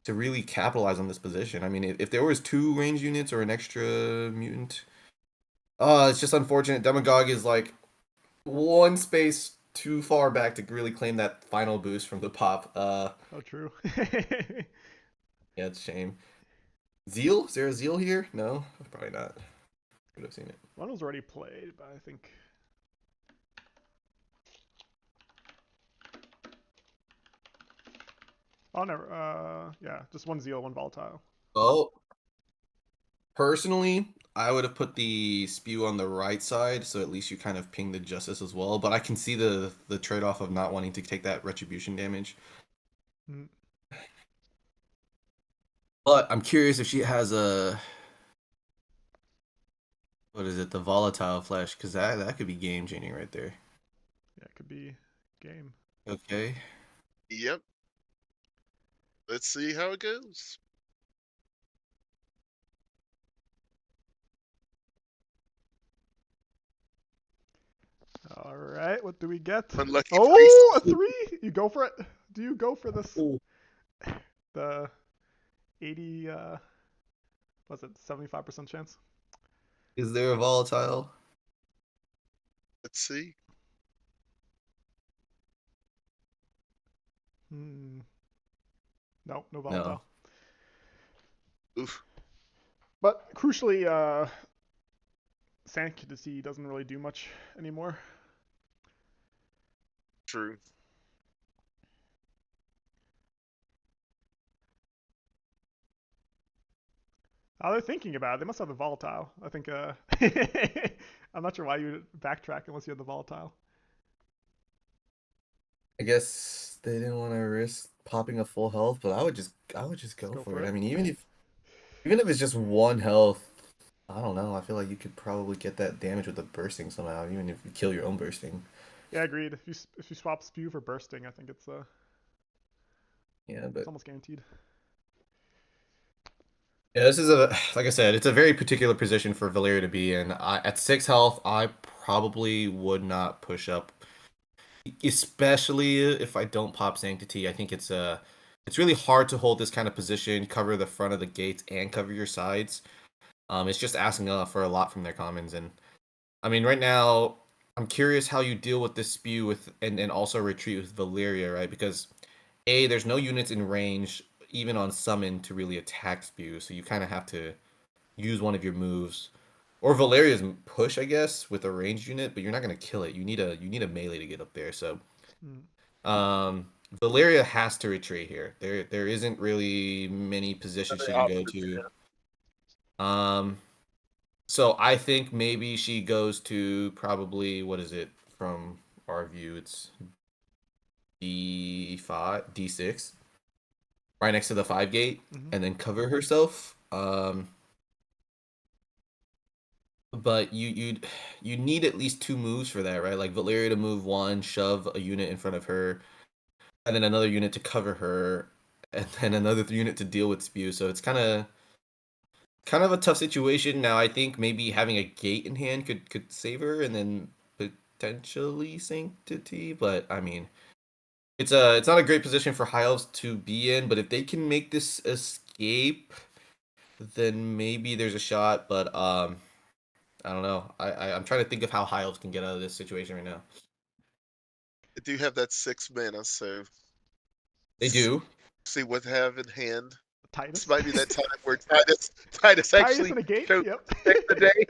to really capitalize on this position. I mean, if there was 2 range units or an extra mutant, it's just unfortunate. Demagogue is like one space too far back to really claim that final boost from the pop. How true. Yeah, it's a shame. Zeal? Is there a Zeal here? No, probably not. Could have seen it. One was already played, but I think. Oh, never. Yeah, just one zeal, one volatile. Oh, personally, I would have put the spew on the right side, so at least you kind of ping the justice as well. But I can see the trade off of not wanting to take that retribution damage. Mm. But I'm curious if she has a what is it? The volatile flesh, because that could be game changing right there. Yeah, it could be game. Okay. Yep. Let's see how it goes. All right, what do we get? Unlucky Oh, a priest. 3? You go for it? Do you go for this? Ooh. The 80, was it 75% chance? Is there a volatile? Let's see. Hmm. No, no No. volatile. Oof. But crucially, Sanctity doesn't really do much anymore. True. Oh, they're thinking about it. They must have the volatile. I think. I'm not sure why you would backtrack unless you had the volatile. I guess they didn't want to risk popping a full health, but I would just Just go go for for it. I it. mean, even if it's just one health, I don't know. I feel like you could probably get that damage with the bursting somehow, even if you kill your own bursting. Yeah, agreed. If you swap spew for bursting, I think Yeah, it's but almost guaranteed. yeah, this is a like I said, it's a very particular position for Valeria to be in. At 6 health, I probably would not push up, especially if I don't pop Sanctity. I think it's really hard to hold this kind of position, cover the front of the gates, and cover your sides. It's just asking for a lot from their commons, and I mean, right now, I'm curious how you deal with this spew with and also retreat with Valeria, right? Because A, there's no units in range, even on summon, to really attack spew, so you kind of have to use one of your moves. Or Valeria's push, I guess, with a ranged unit, but you're not gonna kill it. You need a melee to get up there. So Hmm. Valeria has to retreat here. There isn't really many positions Other she can go options. to. Um So I think maybe she goes to probably what is it from our view? It's D5, D6, right next to the 5 gate, Hmm. and then cover herself. But you need at least two moves for that, right? Like Valeria to move one, shove a unit in front of her, and then another unit to cover her, and then another unit to deal with spew. So it's kind of a tough situation. Now I think maybe having a gate in hand could save her, and then potentially sanctity. But I mean, it's not a great position for high elves to be in. But if they can make this escape, then maybe there's a shot. But I don't know. I'm trying to think of how high elves can get out of this situation right now. I do have that 6 mana, so They do. see what they have in hand. This Titus. might be that time where Titus Titus actually and a gate. shows Yep. save the day.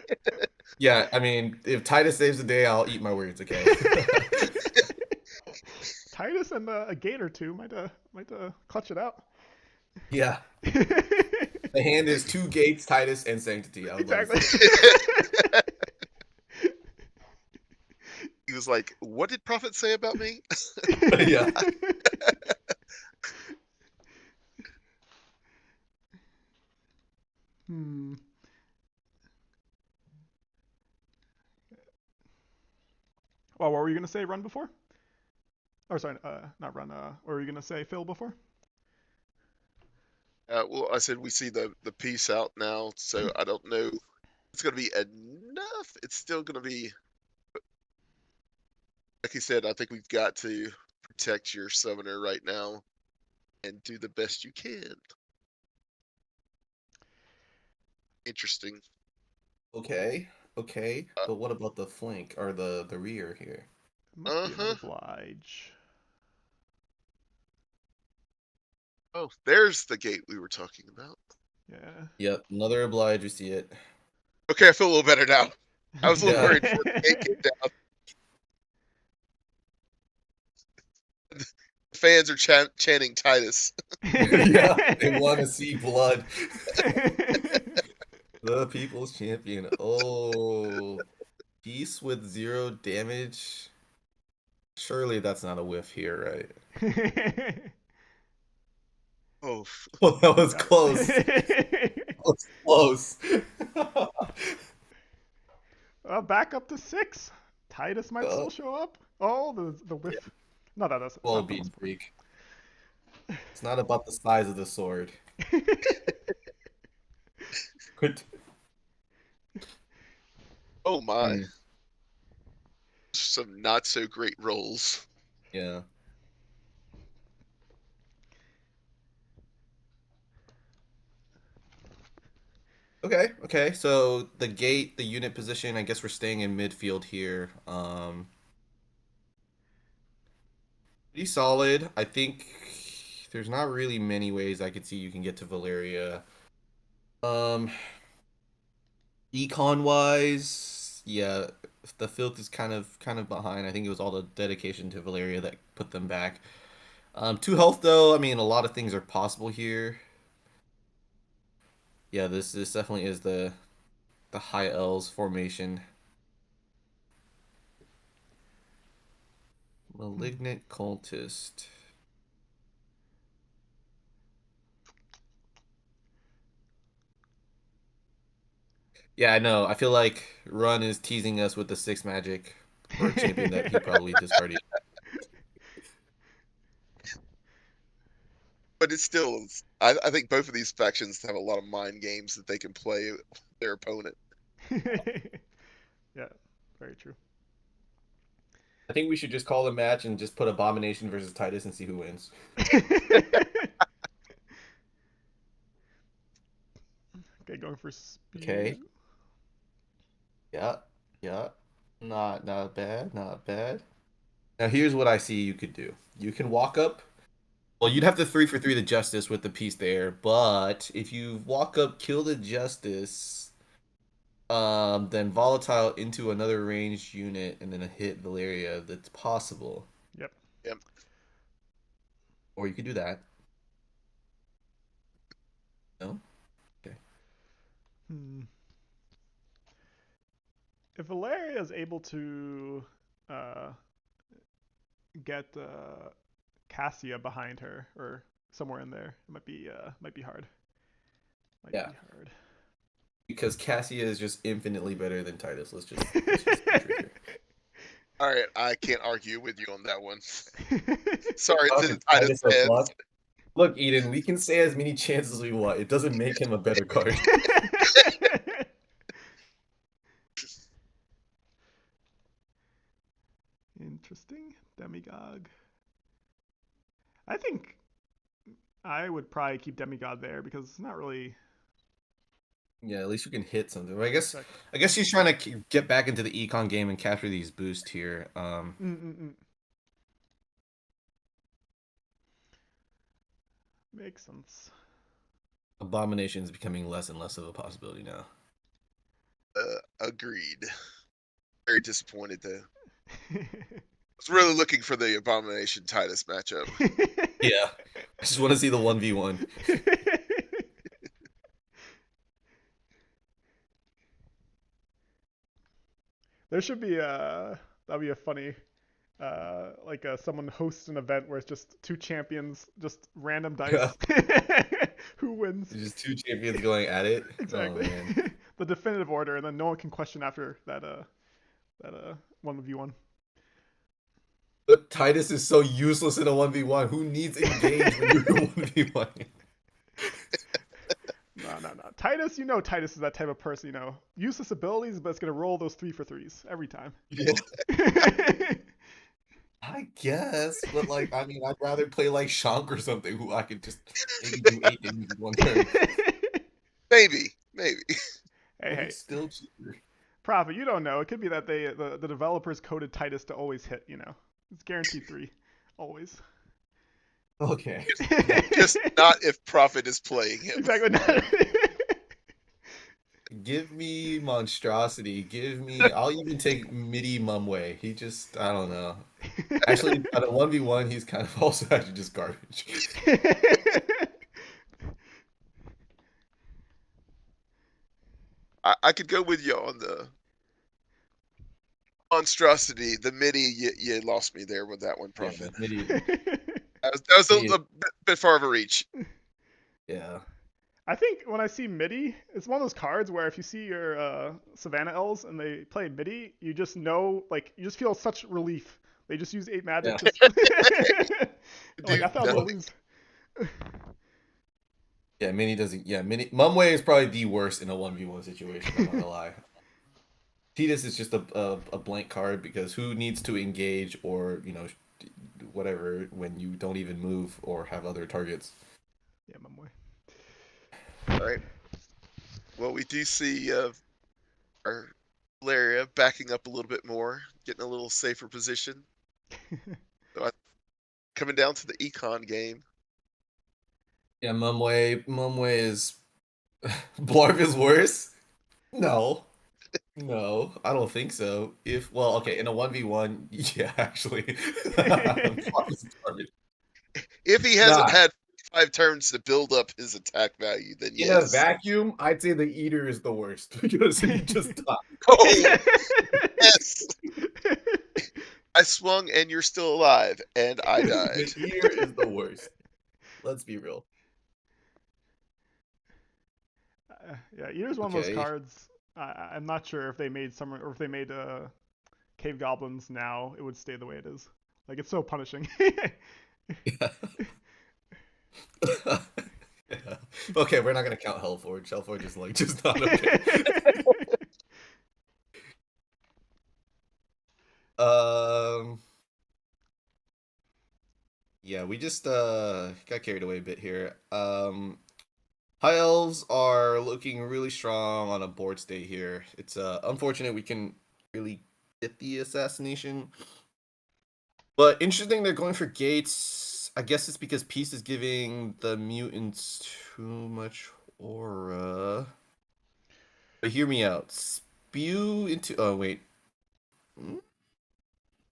Yeah, I mean, if Titus saves the day, I'll eat my words. Okay. Titus and a gate or two might clutch it out. Yeah. The hand is two gates, Titus, and sanctity. I would love to Exactly. see He was like, "What did Prophet say about me?" it. Yeah. Hmm. Well, what were you gonna say? Run before? Or sorry, not run. What were you gonna say? Phil before? Well, I said we see the piece out now, so I don't know. It's gonna be enough. It's still gonna be, like you said. I think we've got to protect your summoner right now and do the best you can. Interesting. Okay. Okay. Uh But what about the flank or the rear here? Might be another huh. Blige. Oh, there's the gate we were talking about. Yeah. Yep. Another oblige. We see it. Okay, I feel a little better now. I was a little Yeah. worried before the gate came down. The fans are chanting Titus. Yeah. They want to see blood. The people's champion. Oh, piece with zero damage. Surely that's not a whiff here, right? Oh, Well, that You was got close. it. That was close. Back up to 6. Titus might Uh, still show up. Oh, the yeah, whiff. No, that's it's well, not the being most important. freak. It's not about the size of the sword. Quit. Oh my, Hmm, some not so great rolls. yeah. Okay, okay. So the gate, the unit position, I guess we're staying in midfield here. Pretty solid. I think there's not really many ways I could see you can get to Valeria. Um, Econ wise, yeah, the filth is kind of behind. I think it was all the dedication to Valeria that put them back. Two health though, I mean a lot of things are possible here. Yeah, this definitely is the high L's formation. Hmm. Malignant cultist. Yeah, I know. I feel like Run is teasing us with the six magic for a champion that he probably discarded. But it's still, I think both of these factions have a lot of mind games that they can play with their opponent. Yeah, very true. I think we should just call the match and just put Abomination versus Titus and see who wins. Okay, going for spew. Okay. Yeah. Yeah. Not bad. Not bad. Now here's what I see you could do. You can walk up. Well, you'd Hmm. have to 3 for 3 the Justice with the piece there, but if you walk up, kill the Justice, then Volatile into another ranged unit and then a hit Valeria, that's possible. Yep. Yep. Or you could do that. No? Okay. Hmm. If Valeria is able to uh, get Cassia behind her or somewhere in there, it might be hard. Might Yeah. be hard. Because Cassia is just infinitely better than Titus. Let's just be true here. All right, I can't argue with you on that one. Sorry to the Talking Titus Titus of fans. luck. Look, Eden, we can say as many chances as we want. It doesn't make him a better card. Interesting. Demigod. I think I would probably keep Demigod there because it's not really Yeah, at least you can hit something. But I guess exactly. I guess he's trying to get back into the econ game and capture these boosts here. Mm-mm-mm. Makes sense. Abomination is becoming less and less of a possibility now. Agreed. Very disappointed though. Was really looking for the Abomination Titus matchup. Yeah, I just want to see the 1v1. There should be that'd be a funny like someone hosts an event where it's just two champions, just random Yeah, dice. Who wins? just two champions going at it. Oh Exactly. man. The definitive order, and then no one can question after that 1v1. But Titus is so useless in a 1v1. Who needs engage when you're 1v1? No. Titus, Titus is that type of person, useless abilities, but it's gonna roll those 3 for 3s every time. Yeah, I guess, but like, I mean, I'd rather play like Shank or something, who I could just maybe do 8 damage in one turn. Maybe. Hey, But he's hey, still cheaper. Prophet, you don't know. It could be that the developers coded Titus to always hit. It's guaranteed 3, always. Okay. Just not if Prophet is playing him. Exactly. Give me monstrosity. Give me. I'll even take Midi Mumway. He just. I don't know. Actually, at a 1v1, he's kind of also actually just garbage. I could go with you on the monstrosity. The MIDI, you lost me there with that one, Yeah, Prophet. Midi. That was Midi. a bit far of a reach. Yeah. I think when I see MIDI, it's one of those cards where if you see your Savannah Elves and they play MIDI, you just know, like, you just feel such relief. They just use 8 magic Yeah, to. Like, I Do thought I'm going to nothing. lose. yeah. Mini doesn't. Yeah, Mini Mumway is probably the worst in a 1v1 situation. I'm not gonna lie. Titus is just a blank card because who needs to engage or whatever when you don't even move or have other targets. Yeah, my boy. All right. Well, we do see our Valeria backing up a little bit more, getting a little safer position. So coming down to the econ game. Yeah, Mumway is Blarv is worse. No, no, I don't think so. If well, okay, in a 1v1, yeah, actually, Blarv is garbage. If he hasn't Nah, had 5 turns to build up his attack value, then in a yes. vacuum, I'd say the Eater is the worst because he just died. Oh, yes. I swung and you're still alive, and I died. The Eater is the worst. Let's be real. Yeah, Eater's one of those Okay. cards. I'm not sure if they made summer or if they made cave goblins now, it would stay the way it is. Like it's so punishing. Yeah. Yeah. Okay, we're not gonna count Hellforge. Hellforge is like just not okay. Um, yeah, we just got carried away a bit here. High elves are looking really strong on a board state here. It's unfortunate we can really get the assassination, but interesting they're going for gates. I guess it's because peace is giving the mutants too much aura. But hear me out. Spew into. Oh wait. Hmm?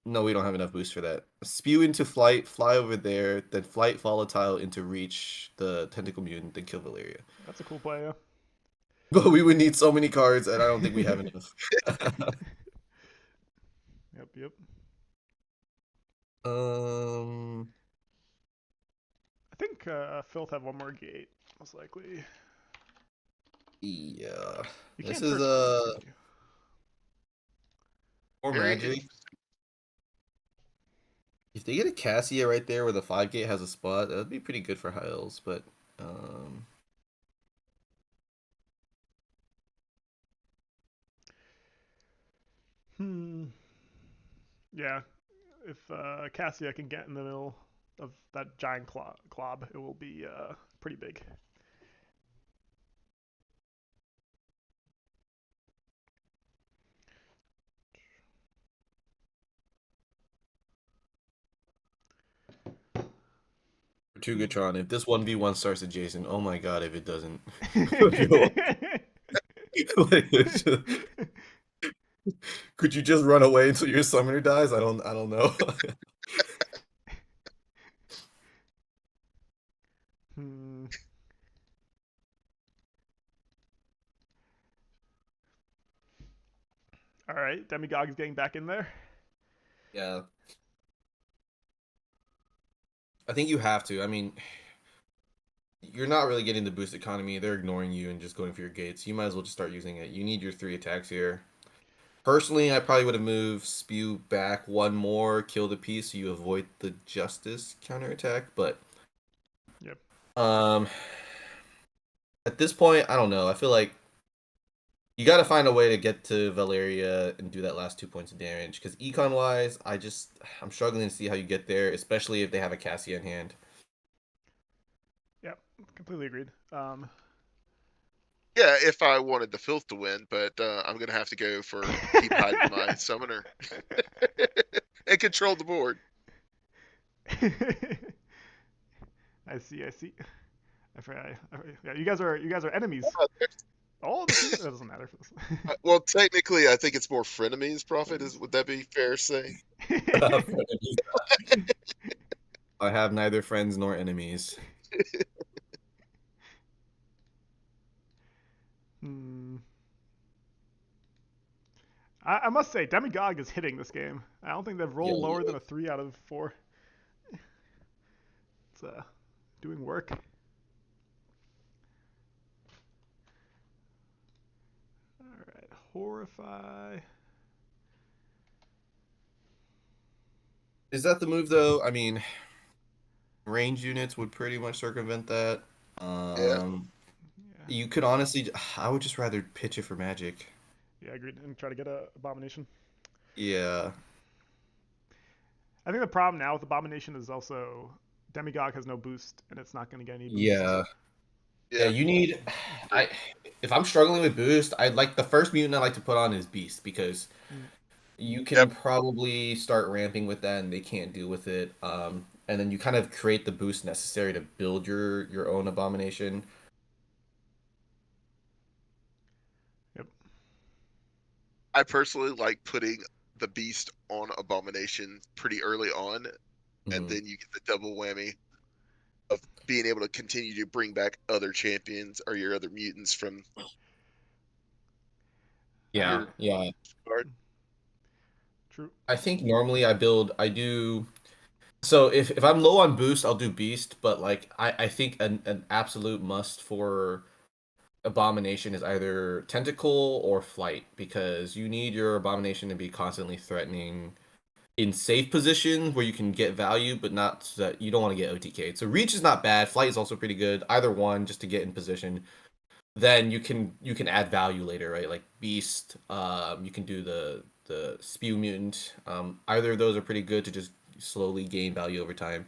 No, we don't have enough boost for that. Spew into flight, fly over there, then flight volatile into reach the tentacle mutant, then kill Valeria. That's a cool play. Yeah. But we would need so many cards, and I don't think we have enough. Yep, yep. um, I think Filth have one more gate, most likely. yeah, You this can't is search gates, can you? more Very magic. If they get a Cassia right there where the 5 gate has a spot, that would be pretty good for high elves. But um, Hmm. Yeah, if Cassia can get in the middle of that giant clob, it will be pretty big. for Hmm. Tugatron, if this 1v1 starts adjacent, oh my god, if it doesn't. Like, could you just run away until your summoner dies? I don't know. Hmm. All right, Demigog is getting back in there. Yeah, I think you have to. I mean, you're not really getting the boost economy. They're ignoring you and just going for your gates. You might as well just start using it. You need your 3 attacks here. Personally, I probably would have moved Spew back one more, kill the piece so you avoid the Justice counterattack. But Yep. um, at this point, I don't know. I feel like you got to find a way to get to Valeria and do that last 2 points of damage. Because econ wise, I'm struggling to see how you get there, especially if they have a Cassia in hand. Yep. Completely agreed. Yeah, if I wanted the filth to win, but I'm gonna have to go for keep hiding my summoner and control the board. I see. I see. Yeah, you guys are enemies. Uh, Oh, the two. That doesn't matter for this. well, technically, I think it's more frenemies. Profit is would that be fair to say? I have neither friends nor enemies. Hmm. I must say, Demigog is hitting this game. I don't think they've Yeah, rolled lower than a 3 out of 4. It's doing work. Horrify. Is that the move though? I mean, range units would pretty much circumvent that. Yeah. Yeah. You could honestly, I would just rather pitch it for magic. Yeah, agreed. And try to get a abomination. Yeah, I think the problem now with abomination is also demigod has no boost, and it's not going to get any boost. yeah, yeah. Yeah. You need. True. I if I'm struggling with boost, I like the first mutant I like to put on is beast because Mm. you Yep. can probably start ramping with that and they can't deal with it. And then you kind of create the boost necessary to build your own abomination. Yep. I personally like putting the beast on abomination pretty early on, and Mhm. then you get the double whammy of being able to continue to bring back other champions or your other mutants from I Yeah, think your yeah. card. true. I think normally I do. So if I'm low on boost, I'll do beast. But like I think an absolute must for abomination is either tentacle or flight because you need your abomination to be constantly threatening in safe positions where you can get value, but not so that you don't want to get OTK. So reach is not bad. Flight is also pretty good. Either one, just to get in position. Then you can add value later, right? Like beast. You can do the spew mutant. Either of those are pretty good to just slowly gain value over time.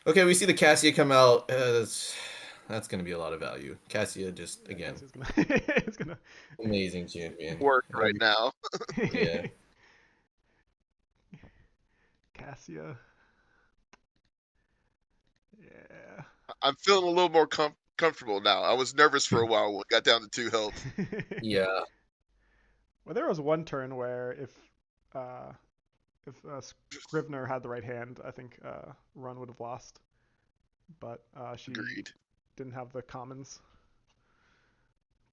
Okay, we see the Cassia come out. That's gonna be a lot of value. Cassia just Yeah, again Cassie's gonna. it's gonna. amazing champion. Work right now. Yeah. Cassia. Yeah. I'm feeling a little more comfortable now. I was nervous for a while when it got down to 2 health. Yeah. Well, there was one turn where uh, if Scrivener had the right hand, I think Run would have lost. But she Agreed. didn't have the commons.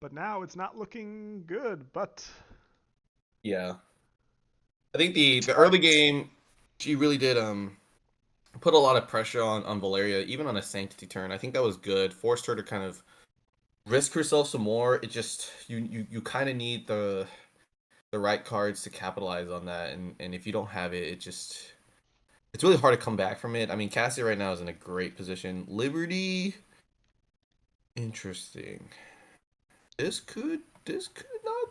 But now it's not looking good. But Yeah. I think the early Titus. game she really did put a lot of pressure on Valeria, even on a sanctity turn. I think that was good. Forced her to kind of risk herself some more. It just you kind of need the right cards to capitalize on that, and if you don't have it, it's really hard to come back from it. I mean, Cassie right now is in a great position. Liberty, interesting. This could not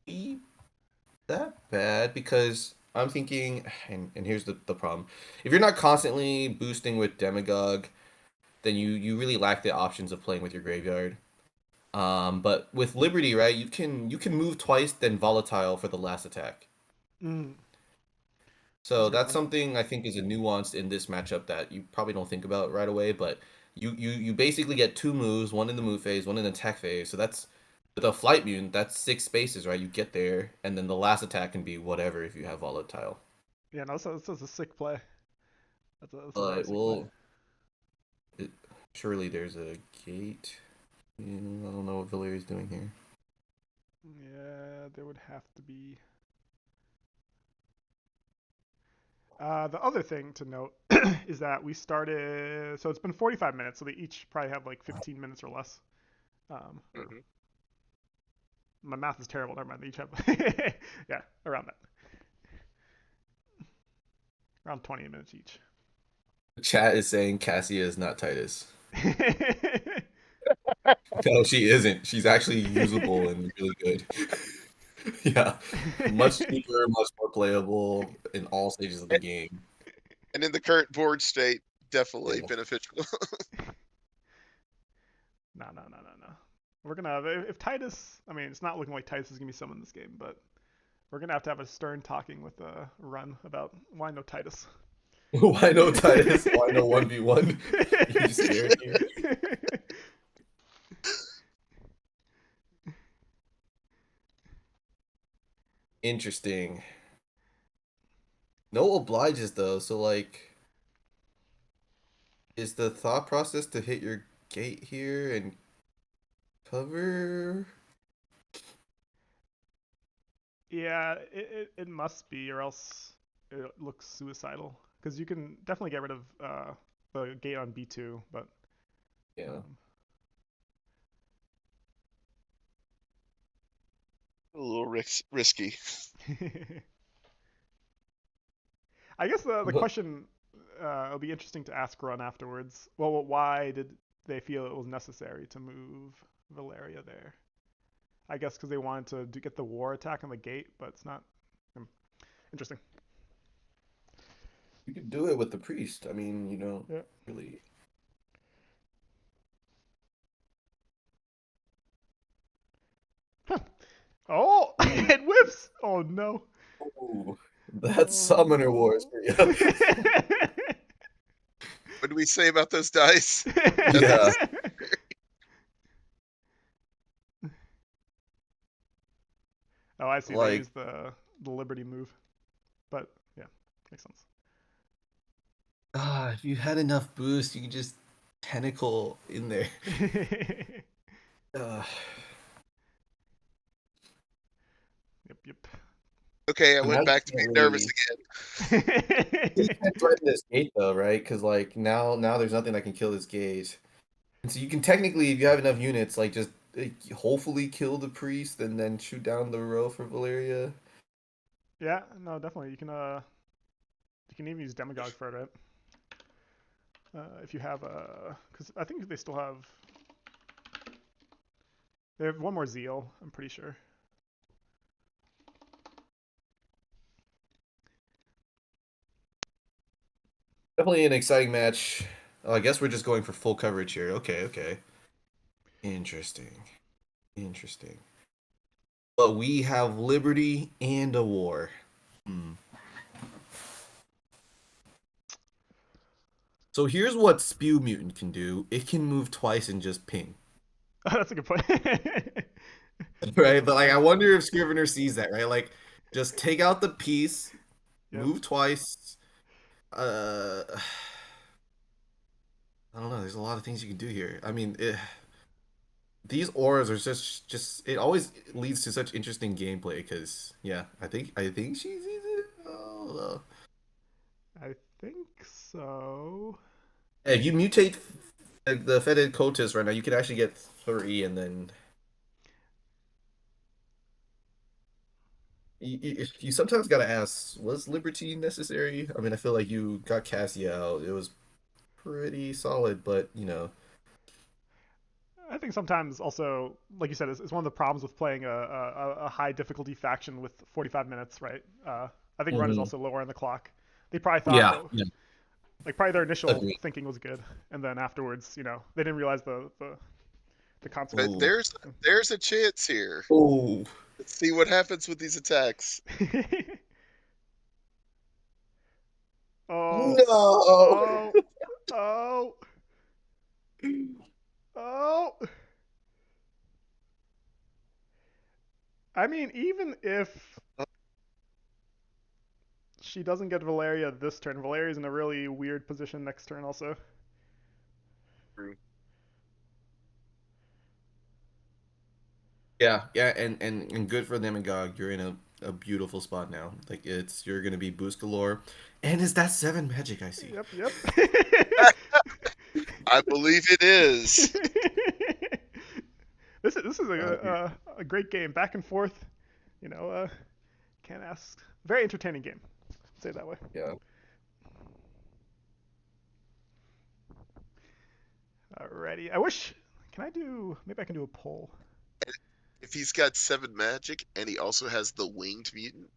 be that bad because I'm thinking, and here's the problem: if you're not constantly boosting with Demagogue, then you really lack the options of playing with your graveyard. But with Liberty, right, you can move twice, then volatile for the last attack. mm, that's So a good that's point. something I think is a nuance in this matchup that you probably don't think about right away. But you basically get two moves, one in the move phase, one in the attack phase. So that's with a flight mutant, that's six spaces, right? You get there, and then the last attack can be whatever if you have volatile. Yeah, no, that's a sick play. That's a very But sick play. it, surely there's a gate. I don't know what Valeri's doing here. Yeah, there would have to be. The other thing to note is that we started. So it's been 45 minutes, so they each probably have like 15 minutes or less. Or Hmm. my math is terrible. Never mind. They each have. yeah, around that. Around 20 minutes each. Chat is saying Cassia is not Titus. No, she isn't. She's actually usable and really good. Yeah, much cheaper, much more playable in all stages of the game. And in the current board state, definitely Yeah. beneficial. No, no, no, no, no. We're gonna have if Titus. I mean, it's not looking like Titus is gonna be summoned this game, but we're gonna have a stern talking with Run about why no Titus. Why no Titus? Why no 1v1? You scared here? Interesting. No obliges though, so like is the thought process to hit your gate here and cover? Yeah, it must be, or else it looks suicidal. Because you can definitely get rid of the gate on B2, but Yeah. um, A little risky. I guess the But question it'll be interesting to ask Run afterwards. Well, why did they feel it was necessary to move Valeria there? I guess because they wanted to get the war attack on the gate, but it's not interesting. you could do it with the priest. I mean, Yeah. really. Huh. Oh, Ooh, it whips. Oh no. ooh, that's Oh Summoner Wars no. for you. What do we say about those dice? Nothing. Yeah, Oh, I see. They like use the Liberty move, but yeah, makes sense. if you had enough boost, you could just tentacle in there. Uh, Yep, yep. Okay, I but now went you back to can't being nervous really. again. You can't threaten this gate though, right? Because like now there's nothing that can kill this gate. And so you can technically, if you have enough units, like just hopefully kill the priest and then shoot down the row for Valeria. Yeah, no, definitely. You can even use Demigod for it, if you have because I think they still have one more Zeal. I'm pretty sure. Definitely an exciting match. Oh, I guess we're just going for full coverage here. Okay, okay. Interesting. Interesting. But we have liberty and a war. Hmm. So here's what Spew Mutant can do. It can move twice and just ping. Oh, that's a good point. Right? That's But like I nice. wonder if Scrivener sees that, right? Like just take out the piece, Yep. move twice. Uh I don't know. There's a lot of things you can do here. I mean, these auras are just it always leads to such interesting gameplay because yeah, I think she sees it. Oh, I think so. if you mutate the Fetid Cultist right now, you can actually get three, and then you sometimes gotta ask, was Liberty necessary? I mean, I feel like you got Cassie out. It was pretty solid, but I think sometimes also, like you said, it's one of the problems with playing a high difficulty faction with 45 minutes, right? I think run is Mhm. also lower on the clock. They probably thought Yeah, that, yeah, like, probably their initial agree. thinking was good, and then afterwards, they didn't realize the But consequences. Ooh, there's a chance here. ooh, Let's see what happens with these attacks. Oh, no. oh, oh, oh. I mean, even if she doesn't get Valeria this turn, Valeria's in a really weird position next turn, also. Yeah, yeah, and good for them and GOG. You're in a beautiful spot now. Like you're gonna be boost galore. And is that seven magic I see? Yep, yep. I believe it is. This is Uh, a great game, back and forth. You know, can't ask. Very entertaining game. Say it that way. yeah. Alrighty. I wish. Can I do? Maybe I can do a poll. If he's got 7 magic and he also has the winged mutant,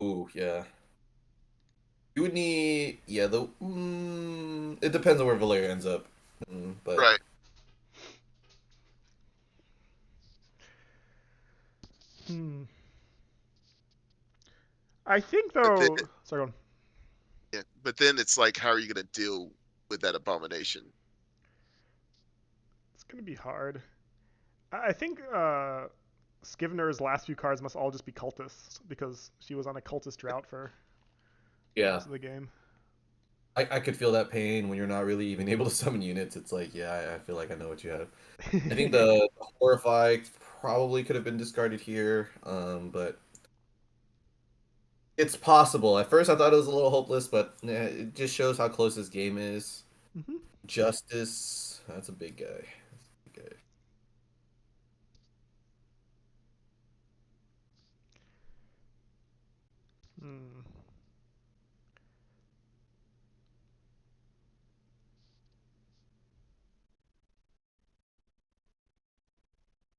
Ooh, yeah. You would need the it depends on where Valeria ends up. But right? Hmm. I think But then, though. Sorry, go on. yeah, but then it's like, how are you going to deal with that abomination? It's gonna be hard. I think Scivener's last few cards must all just be cultists because she was on a cultist drought for yeah, most of the game. I could feel that pain when you're not really even able to summon units. It's like, yeah, I feel like I know what you have. I think the Horrify probably could have been discarded here, but it's possible. At first, I thought it was a little hopeless, but it just shows how close this game is. hmm Justice, that's a big guy. That's a big guy. Hmm.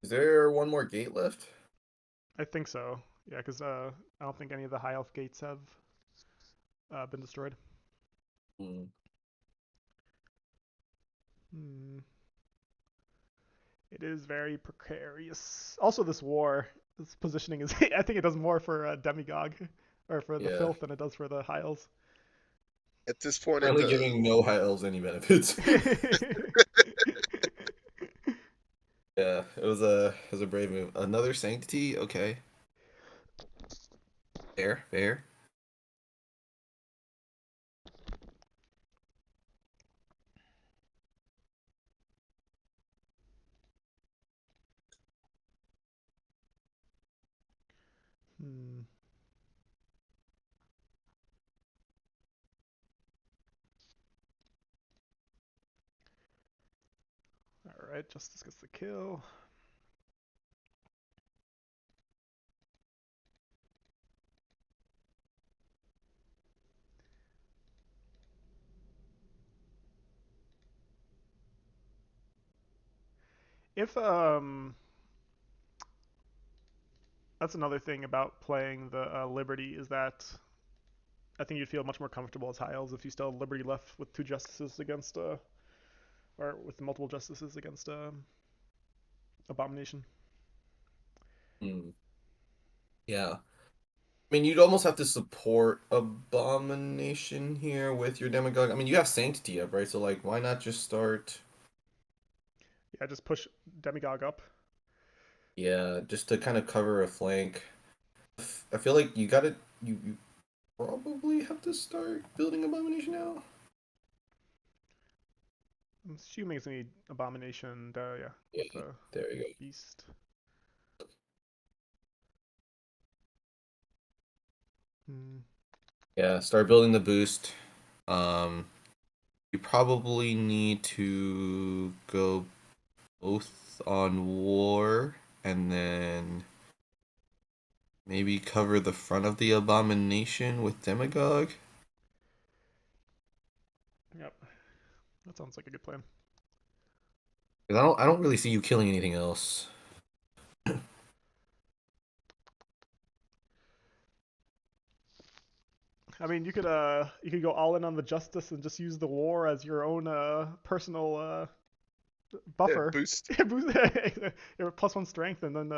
Is there one more gate left? I think so. Yeah, because I don't think any of the high elf gates have been destroyed. Hmm. Hmm. It is very precarious. Also, this war, this positioning is. I think it does more for Demigog, or for the Yeah. filth than it does for the high elves. At this point, it Currently does. giving no high elves any benefits. Yeah, it was a brave move. Another sanctity, okay. Fair, fair. Hmm. All right, Justice gets the kill. If That's another thing about playing the Liberty is that I think you'd feel much more comfortable as high elves if you still had Liberty left with two justices against or with multiple justices against Abomination. Hmm. Yeah. I mean, you'd almost have to support Abomination here with your Demagogue. I mean, you have Sanctity up, right? So, like, why not just start, Yeah, just push Demigog up. yeah, just to kind of cover a flank. I feel like you probably have to start building Abomination now. I'm assuming it's gonna be Abomination and yeah, Yeah, the there you go. Beast. Hmm. Yeah, start building the boost. Um, you probably need to go both on war and then maybe cover the front of the Abomination with Demagogue. Yep, that sounds like a good plan. 'Cause I don't really see you killing anything else. I mean, you could go all in on the Justice and just use the War as your own personal Yeah, buffer. boost. Plus one strength, and then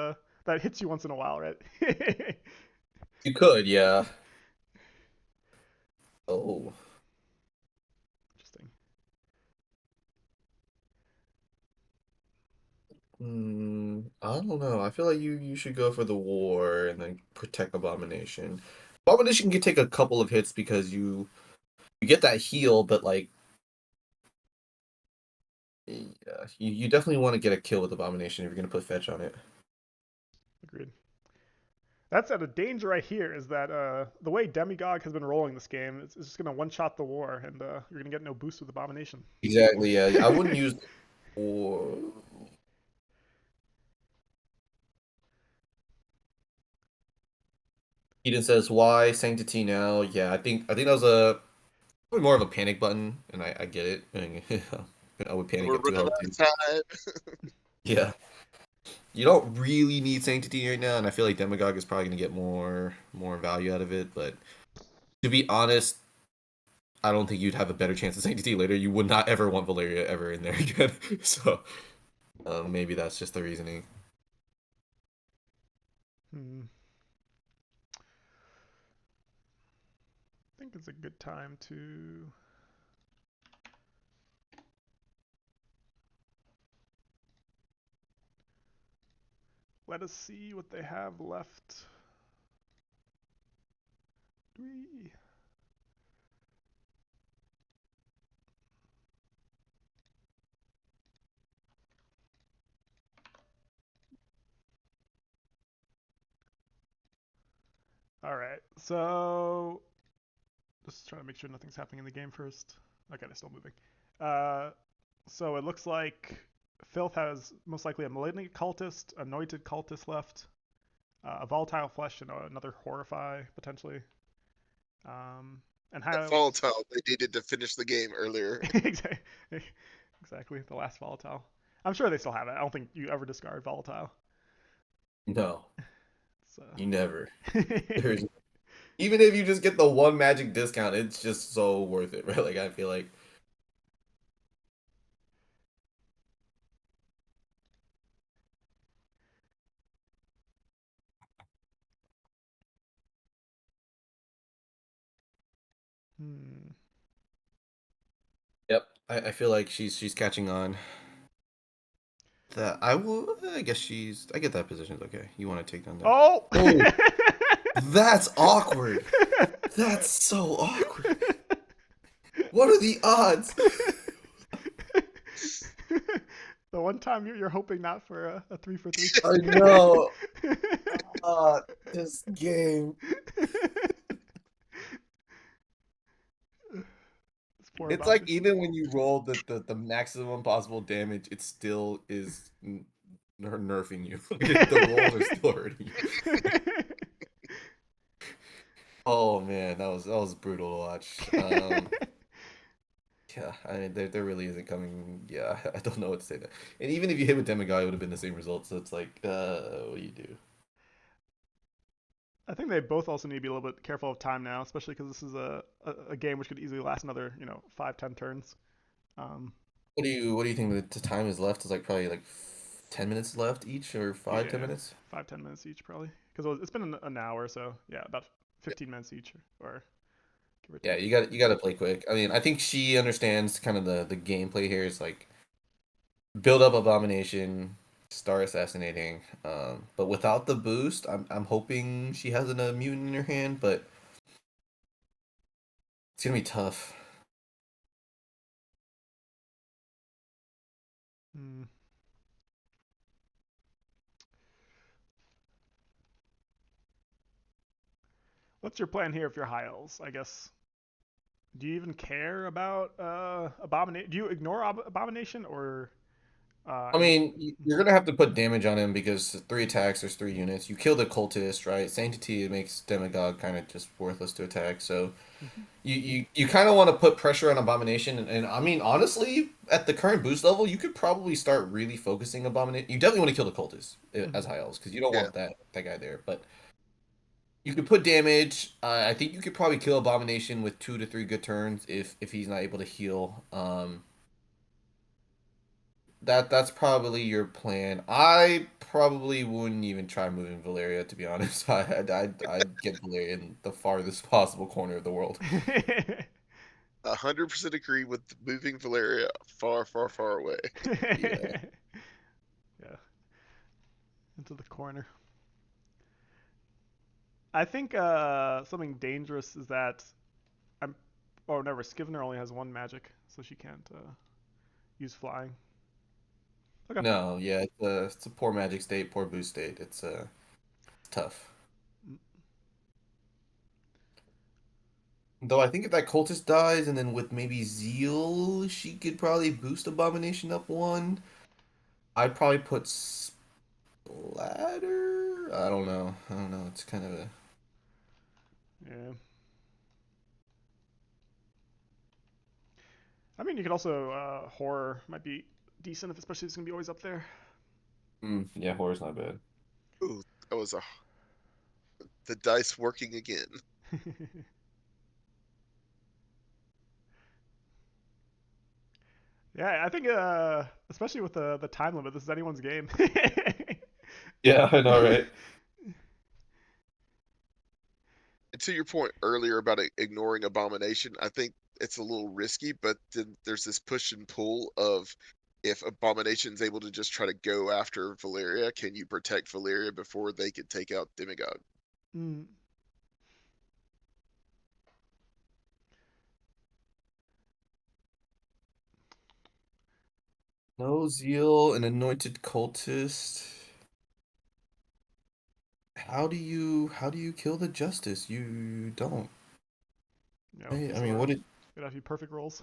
that hits you once in a while, right? You could, yeah. Oh. Interesting. I don't know. I feel like you should go for the war and then protect Abomination. Abomination can take a couple of hits because you get that heal, but like yeah, you definitely want to get a kill with Abomination if you're gonna put fetch on it. Agreed. That's at a danger I hear is that the way Demigog has been rolling this game, it's just gonna one shot the war, and you're gonna get no boost with Abomination. Exactly, yeah. I wouldn't use war. Eden says why Sanctity now? Yeah, I think that was a probably more of a panic button, and I get it. I would panic We're if too running hard out too. of time. Yeah. You don't really need Sanctity right now, and I feel like Demagogue is probably gonna get more value out of it. But to be honest, I don't think you'd have a better chance of Sanctity later. You would not ever want Valeria ever in there again. So maybe that's just the reasoning. Hmm. I think it's a good time to let us see what they have left. We All right, so just trying to make sure nothing's happening in the game first. Okay, they're still moving. Uh, so it looks like Filth has most likely a malignant cultist, anointed cultist left, a volatile flesh, and another horrify potentially. And That how volatile they needed to finish the game earlier. exactly exactly the last volatile. I'm sure they still have it. I don't think you ever discard volatile. No, So you never. There's even if you just get the one magic discount, it's just so worth it, right? Like I feel like, hmm. yep, I feel like she's catching on. That I will. I guess she's. I get that position's okay. You want to take down that? Oh. Oh, that's awkward. That's so awkward. What are the odds? The one time you're hoping not for a 3 for 3. I know. Uh, this game. This poor It's like abomination. even when you roll the maximum possible damage, it still is nerfing you. The rolls are still hurting you. Oh man, that was brutal to watch. Yeah, I mean there really isn't coming. Yeah, I don't know what to say that. And even if you hit with Demigod, it would have been the same result. So it's like, what do you do? I think they both also need to be a little bit careful of time now, especially because this is a game which could easily last another 5-10 turns. Um, What do you think the time is left? Is like probably like 10 minutes left each, or five, ten yeah, minutes? 5-10 minutes each probably because it's been an hour, so yeah, about 15 minutes each, or give or Yeah, take. you got to play quick. I mean, I think she understands kind of the gameplay here. It's like build up abomination, start assassinating. But without the boost, I'm hoping she has a mutant in her hand, but it's gonna be tough. Hmm. What's your plan here if you're high elves? I guess. Do you even care about abomination? Do you ignore abomination or I is it? mean, you're gonna have to put damage on him because 3 attacks, there's 3 units. You kill the cultist, right? Sanctity, it makes Demigod kind of just worthless to attack. So Mhm. you kind of want to put pressure on Abomination, and I mean, honestly, at the current boost level, you could probably start really focusing Abomination. You definitely want to kill the cultist as Mhm. high elves because you don't Yeah, want that guy there. But you could put damage. I think you could probably kill Abomination with 2 to 3 good turns if he's not able to heal. That's probably your plan. I probably wouldn't even try moving Valeria, to be honest. I'd get Valeria in the farthest possible corner of the world. 100% agree with moving Valeria far, far, far away. Yeah. Yeah, into the corner. I think something dangerous is that I'm. Oh, never. Scivener only has one magic, so she can't use flying. Okay. No, yeah, it's a poor magic state, poor boost state. It's tough. Mm. Though I think if that cultist dies and then with maybe Zeal, she could probably boost Abomination up one. I'd probably put Splatter. I don't know. I don't know. It's kind of a Yeah. I mean, you could also horror might be decent, if especially if it's gonna be always up there. yeah, horror's not bad. Ooh, that was the dice working again. Yeah, I think especially with the time limit, this is anyone's game. Yeah, I know, right? And to your point earlier about ignoring Abomination, I think it's a little risky, but then there's this push and pull of if Abomination's able to just try to go after Valeria, can you protect Valeria before they can take out Demigod? Mm. No Zeal, an anointed cultist. How do you kill the justice? You don't. Right? I Just mean, what did get a few perfect rolls.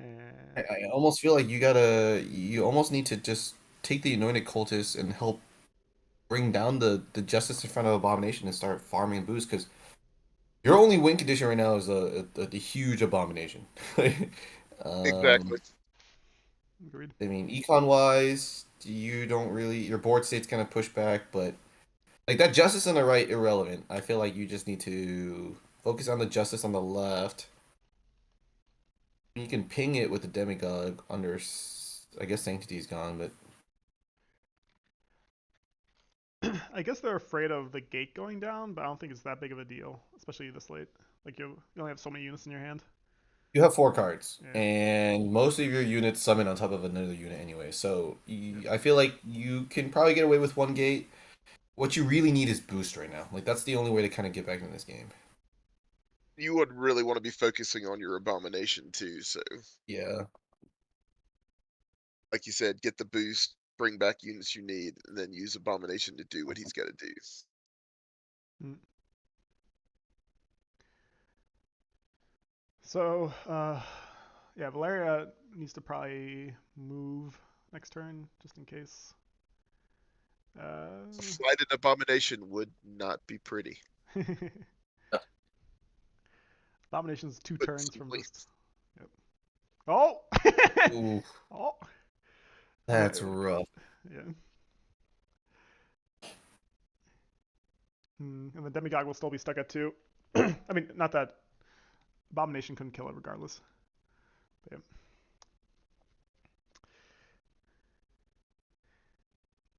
Eh, I almost feel like you almost need to just take the anointed cultist and help bring down the justice in front of Abomination and start farming and boost because your only win condition right now is a huge Abomination. Exactly. um, agreed. I mean, econ wise, you don't really your board state's gonna push back, but like that justice on the right irrelevant. I feel like you just need to focus on the justice on the left. You can ping it with the demigod under, I guess Sanctity's gone, but I guess they're afraid of the gate going down, but I don't think it's that big of a deal, especially this late. Like you only have so many units in your hand. you have four cards, Yeah. and most of your units summon on top of another unit anyway. So Yep. I feel like you can probably get away with one gate. What you really need is boost right now. Like that's the only way to kind of get back in this game. You would really want to be focusing on your abomination too. So, Yeah. like you said, get the boost, bring back units you need, and then use abomination to do what he's got to do. Mm. So, yeah, Valeria needs to probably move next turn just in case. A Uh, flighted abomination would not be pretty. Abomination's two But turns from simply, just. Yep. Oh! Ooh, Oh! that's Okay. rough. Yeah. And the demigod will still be stuck at two. I mean, not that Abomination couldn't kill it regardless. But yeah.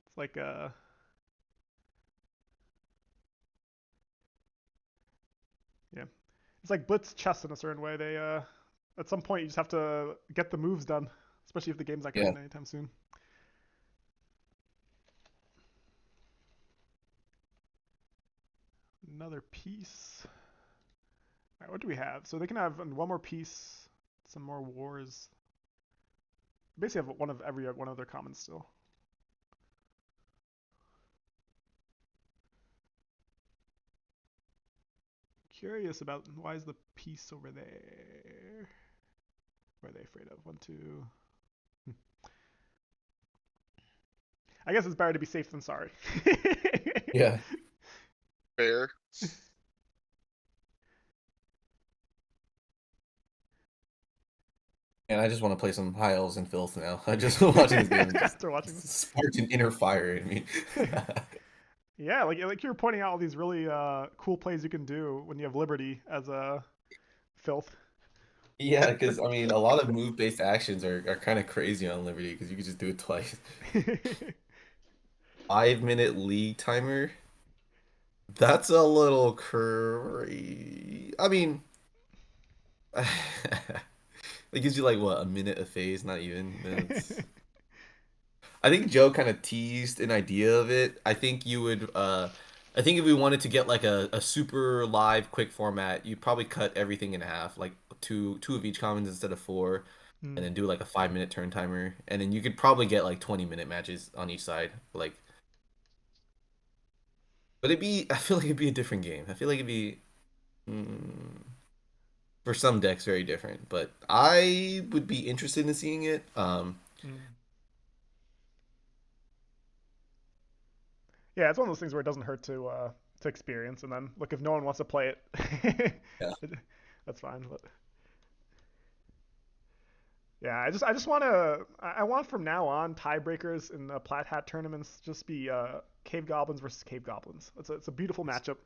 It's like yeah, it's like blitz chess in a certain way. They at some point you just have to get the moves done, especially if the game's not gonna Yeah. end anytime soon. Another piece. All right, what do we have? So they can have one more piece, some more wars. Basically, have one of every one of their commons still. Curious about why is the piece over there? What are they afraid of? One, two. I guess it's better to be safe than sorry. Yeah. fair. And I just want to play some High Elves and Filth now. I just watching this game and just After watching this. sparked an inner fire in me. Yeah, like you're pointing out all these really cool plays you can do when you have Liberty as a filth. Yeah, because I mean, a lot of move-based actions are kind of crazy on Liberty because you can just do it twice. 5 minute league timer. That's a little crazy. I mean, it gives you like what a minute a phase, not even. That's. I think Joe kind of teased an idea of it. I think you would. I think if we wanted to get like a super live quick format, you'd probably cut everything in half, like two of each commons instead of four, and Hmm. then do like a 5 minute turn timer, and then you could probably get like 20 minute matches on each side. Like, but it'd be. I feel like it'd be a different game. I feel like it'd be. Mm, for some decks, very different. But I would be interested in seeing it. Hmm. Yeah, it's one of those things where it doesn't hurt to experience, and then look if no one wants to play it, Yeah. that's fine. But yeah, I just want to I want from now on tiebreakers in the Plat Hat tournaments just be Cave Goblins versus Cave Goblins. It's a beautiful matchup.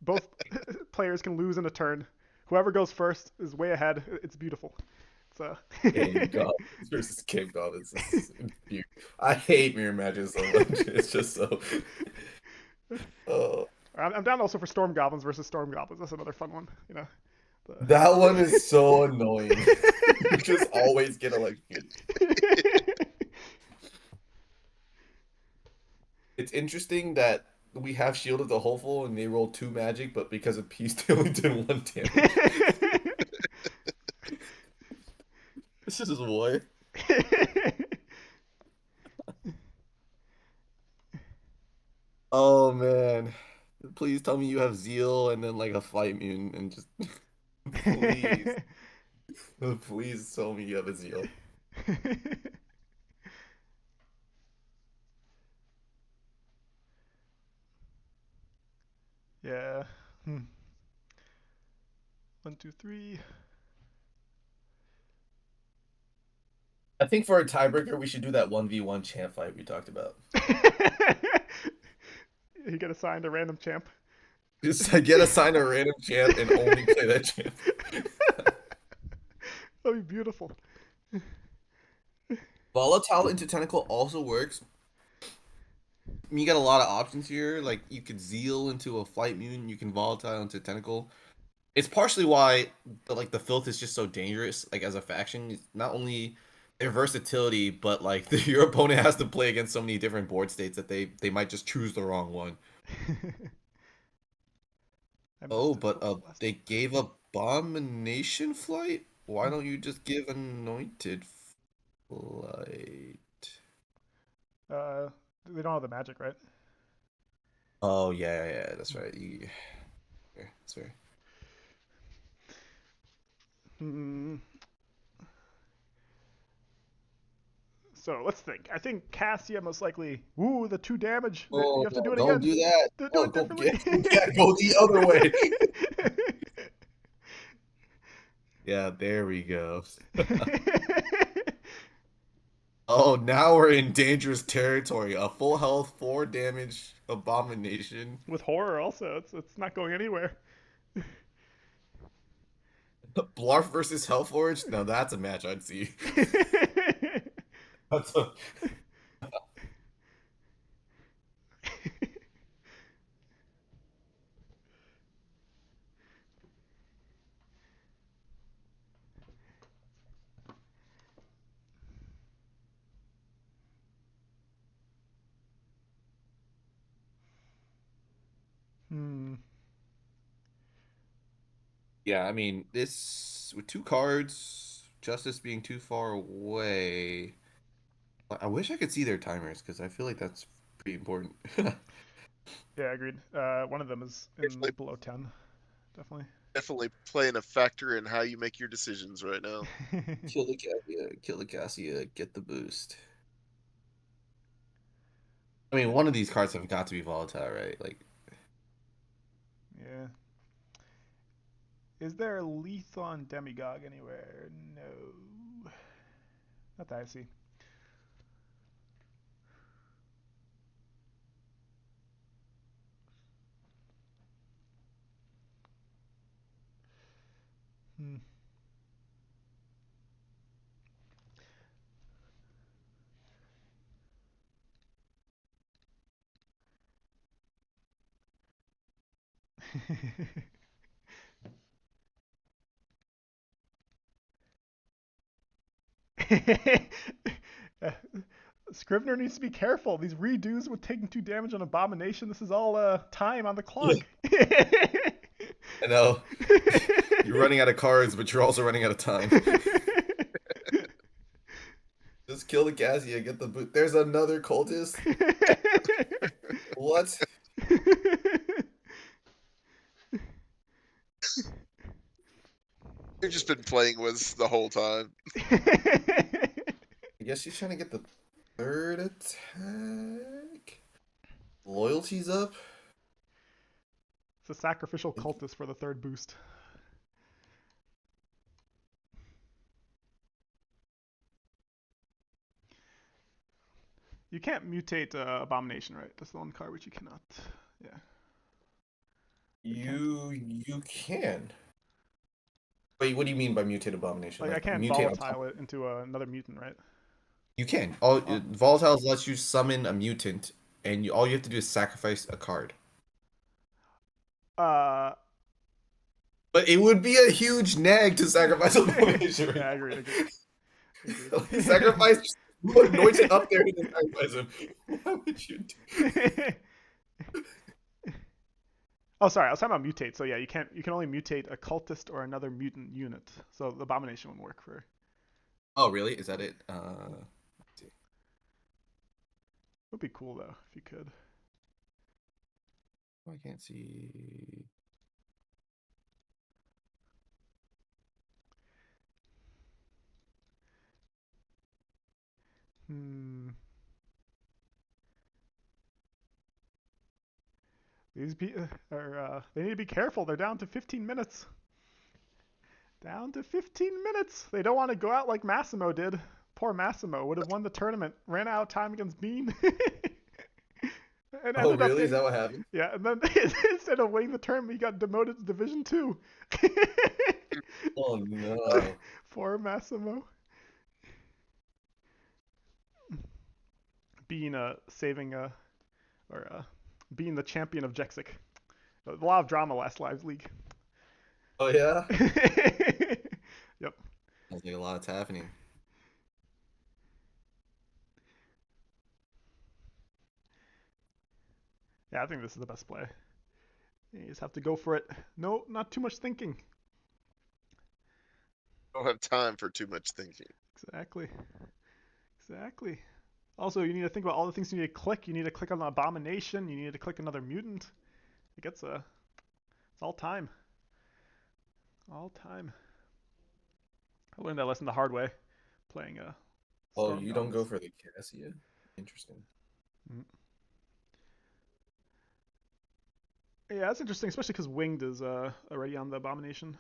Both players can lose in a turn. Whoever goes first is way ahead. It's beautiful. So Cave Goblins versus Cave Goblins is I hate mirror matches so much. It's just so. Oh, I'm down also for Storm Goblins versus Storm Goblins. That's another fun one. You know. that one is so annoying. You just always get electrocuted. It's interesting that we have Shield of the Hopeful and they roll two magic, but because of peace, they only did one damage. This is what? Oh man. Please tell me you have Zeal and then like a flight mutant and just please. Please tell me you have a zeal. Yeah. Hmm. One, two, three. I think for a tiebreaker, we should do that 1v1 champ fight we talked about. You get assigned a random champ. Just get assigned a random champ and only play that champ. That'd be beautiful. Volatile into tentacle also works. I mean, you got a lot of options here. Like you could zeal into a flight mutant, you can volatile into tentacle. It's partially why the filth is just so dangerous. Like as a faction, it's not only their versatility, but like your opponent has to play against so many different board states that they might just choose the wrong one. I Oh, missed it. but What was the last they one? gave Abomination Flight? Why don't you just give Anointed Flight? Uh, they don't have the magic, right? Oh yeah, that's right. That's fair. Hmm. So let's think. I think Cassia most likely. Ooh, the 2 damage. You Oh have to do no, it don't again. do that. Do Oh, it go differently. get yeah, go the other way. Yeah, there we go. Oh, now we're in dangerous territory. A full health, 4 damage abomination. With horror, also, it's not going anywhere. Blarf versus Hellforge? No, that's a match I'd see. That's a Hmm. yeah, I mean, this with 2 cards, Justice being too far away. I wish I could see their timers because I feel like that's pretty important. Yeah, agreed. One of them is in Definitely, below 10, definitely. definitely playing a factor in how you make your decisions right now. Kill the Cassia, get the boost. I mean, one of these cards have got to be volatile, right? Like, Yeah. Is there a Lethon Demigog anywhere? No. Not that I see. Hmm. Scrivener needs to be careful. These redos with taking 2 damage on Abomination. This is all time on the yeah, clock. I know you're running out of cards, but you're also running out of time. Just kill the Cassia, get the boot. There's another cultist. What? They've just been playing with us the whole time. I guess she's trying to get the third attack. Loyalty's up. It's a sacrificial cultist for the third boost. You can't mutate Abomination, right? That's the one card which you cannot. Yeah. You can't. You can. Wait, what do you mean by mutate abomination? Like, I Like can't mutate volatile it into another mutant, right? You can. Oh. Volatiles lets you summon a mutant, and all you have to do is sacrifice a card. Uh. But it would be a huge nag to sacrifice abomination Yeah, right I agree. Agreed. now. Sacrifice, put anointed up there and then sacrifice him. Why would you do? Oh, sorry. I was talking about mutate. So yeah, you can't. You can only mutate a cultist or another mutant unit. So the abomination wouldn't work for. Oh, really? Is that it? Would be cool though if you could. I can't see. Hmm. These are they need to be careful. They're down to 15 minutes. Down to 15 minutes. They don't want to go out like Massimo did. Poor Massimo would have won the tournament. Ran out of time against Bean. And Oh, ended up really? Is getting that what happened? yeah. And then instead of winning the tournament, he got demoted to Division Two. Oh no. Poor Massimo. Being saving or being the champion of Jexic. A lot of drama last Lives League. Oh yeah. Yep. Sounds like a lot's happening. Yeah, I think this is the best play. You just have to go for it. No, not too much thinking. Don't have time for too much thinking. Exactly. Exactly. Also, you need to think about all the things you need to click. You need to click on the abomination. You need to click another mutant. It gets it's all time. All time. I learned that lesson the hard way, playing Oh, Storm you don't go Gods. for the Cassia? Interesting. Mm. Yeah, that's interesting, especially because Winged is already on the abomination.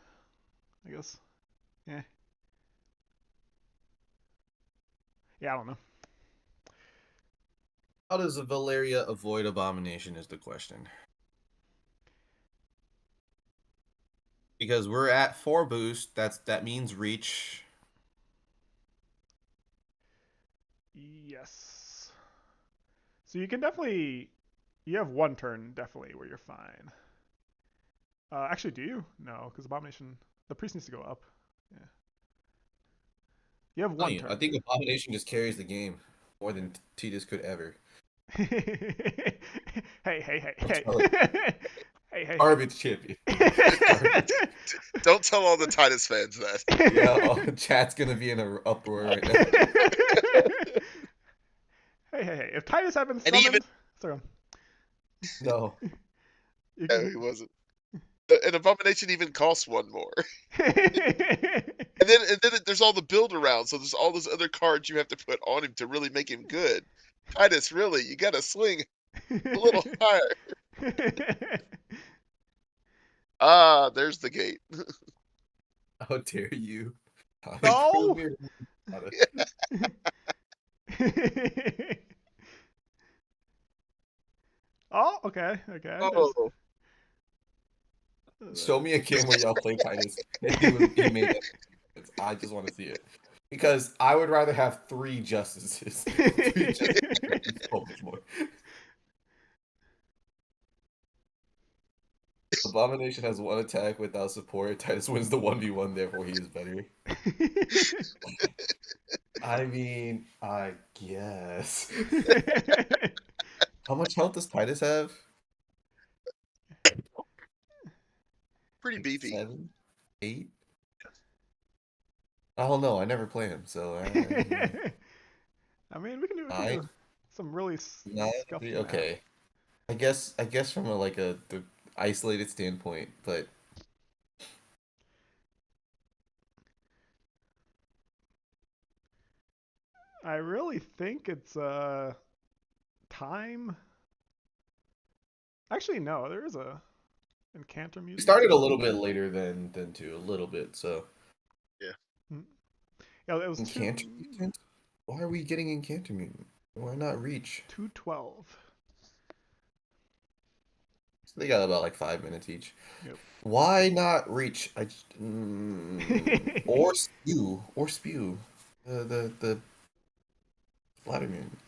I guess. Yeah. Yeah, I don't know. How does Valeria avoid abomination is the question. Because we're at 4 boost, that means reach. Yes. So you can definitely you have one turn definitely where you're fine. Actually, do you? No, because abomination the priest needs to go up. Yeah. You have one I turn. think abomination just carries the game more than Titus could ever. Hey, hey, I'm hey, telling you, hey. Hey, hey, garbage champion. Garbage. hey. Don't tell all the Titus fans that. Yeah, chat's gonna be in an uproar right now. Hey. If Titus had been And even summoned, sorry, No. you no, he can. wasn't. An abomination even costs one more. And then there's all the build around, so there's all those other cards you have to put on him to really make him good. Titus, really, you gotta swing a little higher. Ah, there's the gate. How dare you? Prove No. me wrong. Oh, okay. There's. Oh, Show me a game where y'all play Titus and he made that sense. I just want to see it. Because I would rather have 3 justices. 3 justices would be so much more. Abomination has 1 attack without support. Titus wins the 1v1, therefore he is better. I mean, I guess. How much health does Titus have? pretty Like beefy. 7? 8? I don't know. I never play him, so I mean, we can do 9, some really 9, scuffy math. okay. I guess from a like a the isolated standpoint, but I really think it's time. Actually, no. There is a Encanter we mutant. started a little bit later than 2, a little bit. So Yeah. Hmm. Yeah, it was Incanter Mutant? Why are we getting Incanter Mutant? Why not Reach? 212. So they got about like 5 minutes each. Yep. Why not Reach? Or Spew. The Splatter Mutant.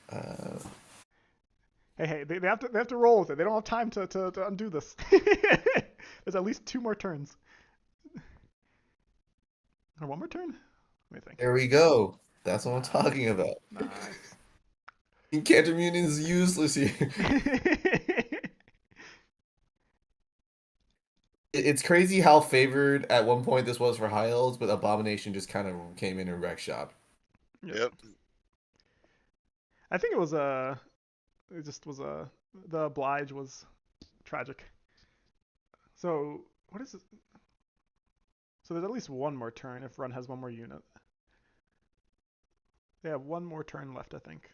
They have to roll with it. They don't have time to undo this. There's at least 2 more turns. Or 1 more turn? Let me think. There we go. That's what I'm Nice. talking about. Nice. Incanter Mutant is useless here. It's crazy how favored at one point this was for high elves, but Abomination just kind of came in and wrecked shop. Yep. Yep. I think it just was the oblige was tragic. So what is it? So there's at least 1 more turn if Run has 1 more unit. They have one more turn left, I think.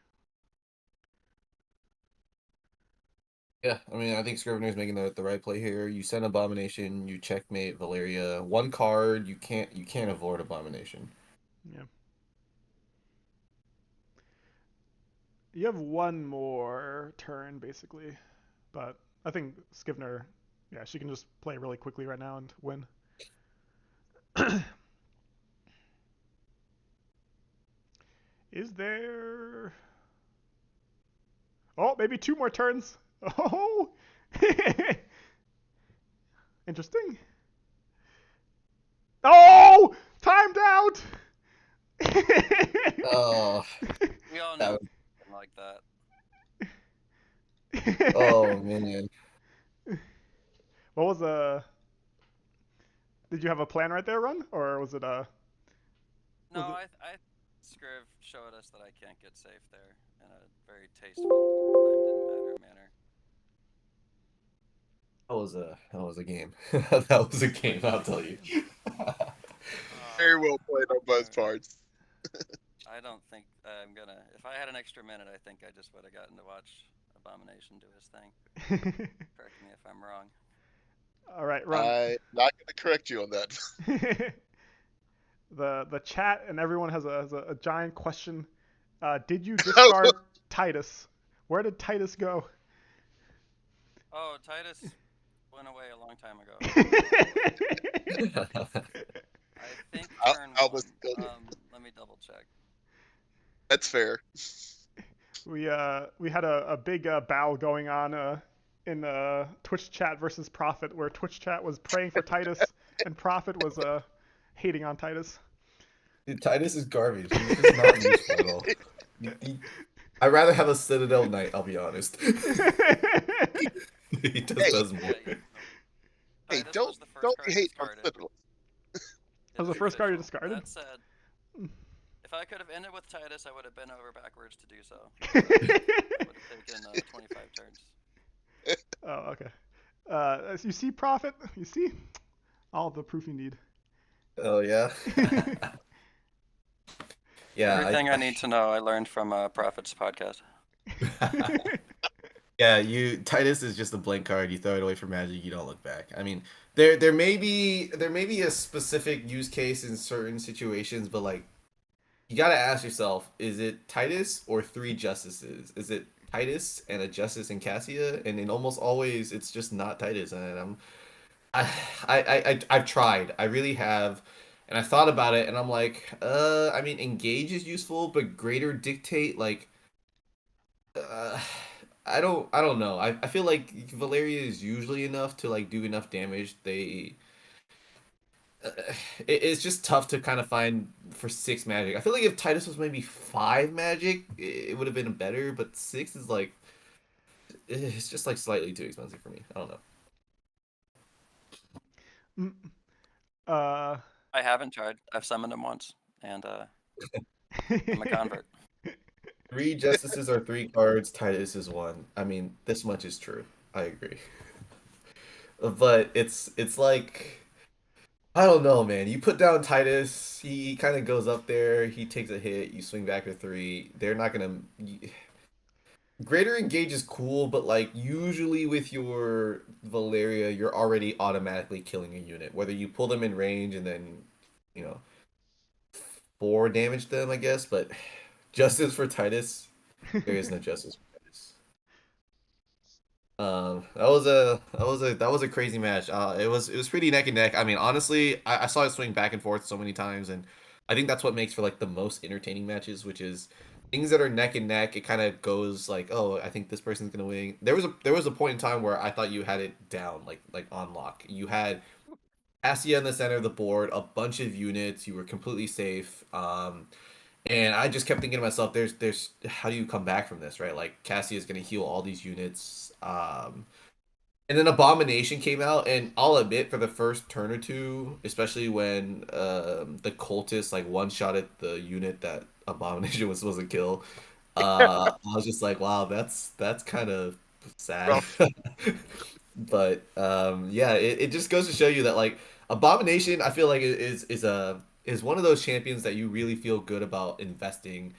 Yeah, I mean, I think Scrivener's making the right play here. You send Abomination, you checkmate Valeria. One card, you can't avoid Abomination. Yeah. You have one more turn, basically. But I think Scivener, yeah, she can just play really quickly right now and win. Is there. Oh, maybe two more turns. Oh! Interesting. Oh! Timed out! Oh, We all knew that it was, was like that. oh man. What was Did you have a plan right there, Run? Or was it No, Was it. I Scriv showed us that I can't get safe there in a very tasteful, time didn't matter manner. That was a game. That was a game, Quite I'll tell literally. you. Very well played on both Alright. parts. I don't think I'm gonna. If I had an extra minute, I think I just would have gotten to watch Abomination do his thing. Correct me if I'm wrong. All right, Run. I'm not going to correct you on that. The chat and everyone has a giant question. Did you Oh, discard Titus? Where did Titus go? Oh, Titus went away a long time ago. I think turn I one. was still, Let me double check. that's fair. We had a big battle going on in Twitch chat versus Prophet, where Twitch chat was praying for Titus and Prophet was hating on Titus. Dude, Titus is garbage. He's just not useful at all. I'd rather have a Citadel Knight, I'll be honest. He just Hey, does Yeah, more. hey, Titus don't was the first don't card hate on discarded. Citadel. That was It the was first card you official. discarded. That said, if I could have ended with Titus, I would have been over backwards to do so. That would have taken 25 turns. Oh, okay. As you see, Prophet, you see all the proof you need. Oh yeah. Yeah, Everything I need to know, I learned from Prophet's podcast. yeah, you Titus is just a blank card. You throw it away for magic, you don't look back. I mean, there may be a specific use case in certain situations, but like you gotta ask yourself, is it Titus or three justices? Is it Titus and a justice in Cassia? And in almost always it's just not Titus. And I I've tried. I really have. And I thought about it and I'm like, I mean engage is useful, but greater dictate like uh, I don't know. I feel like Valeria is usually enough to like do enough damage. Uh, it's just tough to kind of find for six magic. I feel like if Titus was maybe five magic, it would have been better. But six is like it's just like slightly too expensive for me. I don't know. Mm, uh, I haven't tried. I've summoned him once, and I'm a convert. Three justices are three cards. Titus is one. I mean, this much is true. I agree. But it's like I don't know, man. You put down Titus, he kind of goes up there, he takes a hit, you swing back for three. They're not gonna. Greater Engage is cool, but like usually with your Valeria, you're already automatically killing a unit. Whether you pull them in range and then, you know, four damage them, I guess. But justice for Titus, there is no justice for Titus. That was a crazy match. It was pretty neck and neck. I mean, honestly, I saw it swing back and forth so many times, and I think that's what makes for like the most entertaining matches, which is things that are neck and neck. It kind of goes like, oh, I think this person's gonna win. There was a point in time where I thought you had it down, like on lock. You had Assia in the center of the board, a bunch of units. You were completely safe. And I just kept thinking to myself, there's how do you come back from this, right? Like Cassie is gonna heal all these units. And then Abomination came out, and I'll admit, for the first turn or two, especially when the cultist like one shot at the unit that Abomination was supposed to kill, I was just like, wow, that's kind of sad. Rough. But yeah, it just goes to show you that like Abomination, I feel like is one of those champions that you really feel good about investing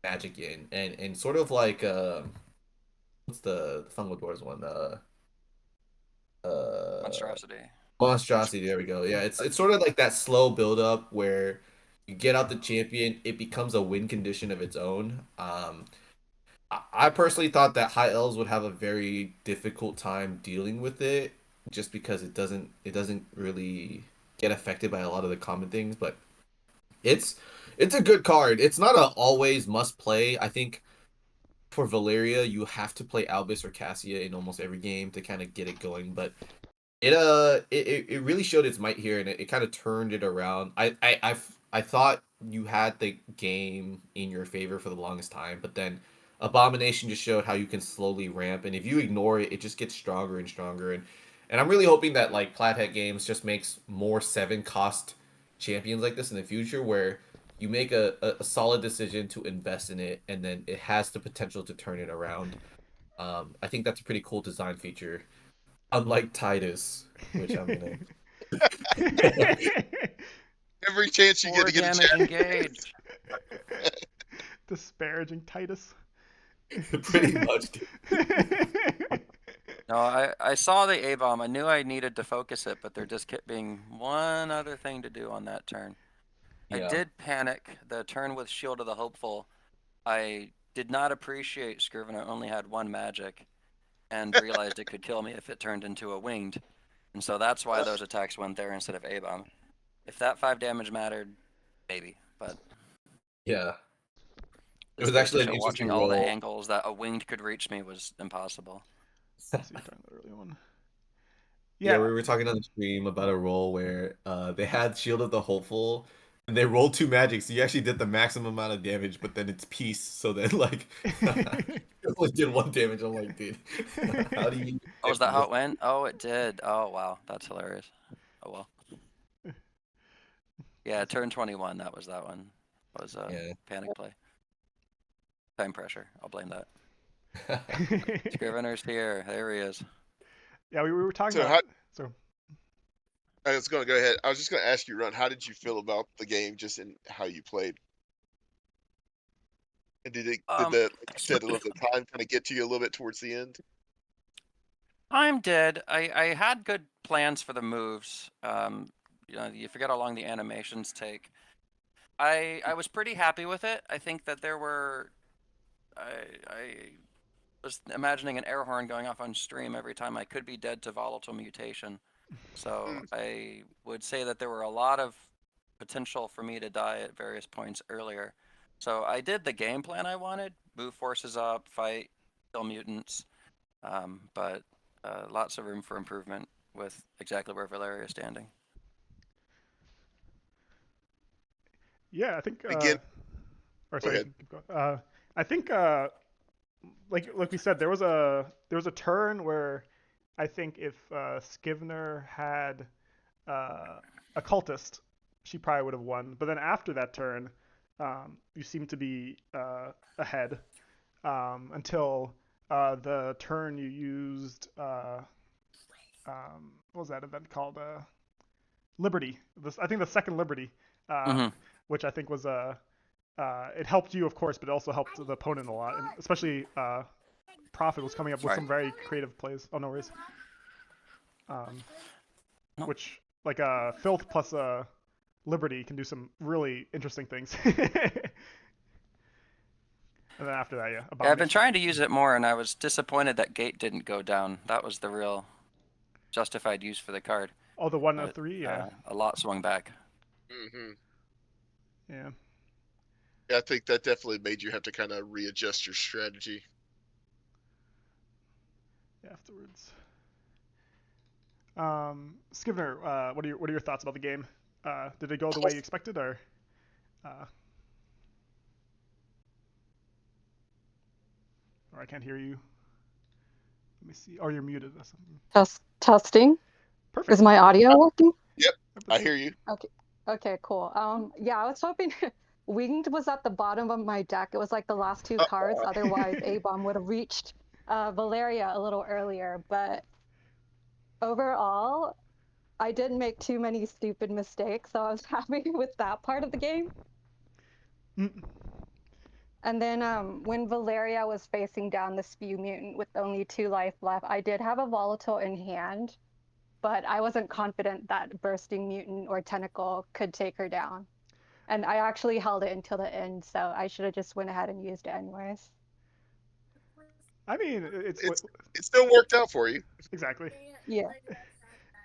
Magic in, and sort of like what's the Fungal Doors one? Uh, Monstrosity. Monstrosity. There we go. Yeah, it's sort of like that slow build up where you get out the champion, it becomes a win condition of its own. I personally thought that high elves would have a very difficult time dealing with it, just because it doesn't really get affected by a lot of the common things. But it's it's a good card. It's not a always must play. I think for Valeria, you have to play Albus or Cassia in almost every game to kind of get it going. But it really showed its might here, and it kind of turned it around. I thought you had the game in your favor for the longest time, but then Abomination just showed how you can slowly ramp, and if you ignore it, it just gets stronger and stronger. And I'm really hoping that like Plathead Games just makes more 7 cost champions like this in the future, where you make a solid decision to invest in it, and then it has the potential to turn it around. I think that's a pretty cool design feature, unlike Titus, which I'm gonna Every chance you get 4 to get a damage chat. engaged. Disparaging Titus. pretty much. No, I saw the A bomb. I knew I needed to focus it, but there just kept being one other thing to do on that turn. I Yeah. did panic. The turn with Shield of the Hopeful, I did not appreciate Scrivener only had 1 magic and realized it could kill me if it turned into a winged. And so that's why those attacks went there instead of A bomb. If that 5 damage mattered, maybe. But Yeah. It just was goes to actually an show interesting watching all the role. angles that a winged could reach me was impossible. I see you're talking about the early one. Yeah, Yeah. we were talking on the stream about a role where they had Shield of the Hopeful and they rolled 2 magics. So you actually did the maximum amount of damage, but then it's peace. So then like it only did 1 damage. I'm like, dude, how do you Oh, is that how it went? Oh, it did. Oh, wow. That's hilarious. Oh, well. Yeah, turn 21. That was that one. Was a Yeah. panic play. Time pressure. I'll blame that. Scrivener's here. There he is. Yeah, we were talking So about. how So I was going to go ahead. I was just going to ask you, Run, how did you feel about the game, just in how you played? And did the, like you said, did the time kind of get to you a little bit towards the end? I'm dead. I had good plans for the moves. You forget how long the animations take. I was pretty happy with it. I think that there were. I was imagining an air horn going off on stream every time I could be dead to volatile mutation. So Mm. I would say that there were a lot of potential for me to die at various points earlier. So I did the game plan I wanted: move forces up, fight, kill mutants, but lots of room for improvement with exactly where Valeria is standing. yeah, I think. Again, Or go sorry, you ahead. can keep going. I think. Like we said, there was a turn where I think if Scivener had a cultist, she probably would have won. But then after that turn, you seem to be ahead until the turn you used. What was that event called? Liberty. I think the second Liberty, uh, Mm-hmm. which I think was it helped you, of course, but it also helped the opponent a lot, and especially Prophet was coming up with Right. some very creative plays. Oh no worries. Um, No. which like Filth plus Liberty can do some really interesting things. And then after that, yeah, Yeah, I've been Abomination. trying to use it more, and I was disappointed that Gate didn't go down. That was the real justified use for the card. Oh, the 1 of But 3, yeah, a lot swung back. Hmm. yeah, Yeah, I think that definitely made you have to kind of readjust your strategy. yeah. Afterwards, Scrivener, what are your thoughts about the game? Did it go the way you expected, uh, or I can't hear you? Let me see. Oh, you're muted. That's something. Testing. Is Perfect. my audio working? Yep, I That's hear you. Okay. Okay, cool. Yeah, I was hoping Winged was at the bottom of my deck. It was like the last 2 cards. Otherwise, A-Bomb would have reached Valeria a little earlier. But overall, I didn't make too many stupid mistakes, so I was happy with that part of the game. Mm. And then when Valeria was facing down the Spew Mutant with only 2 life left, I did have a Volatile in hand, but I wasn't confident that Bursting Mutant or Tentacle could take her down. And I actually held it until the end, so I should have just went ahead and used it anyways. I mean, it's what It still worked out for you. exactly. Yeah.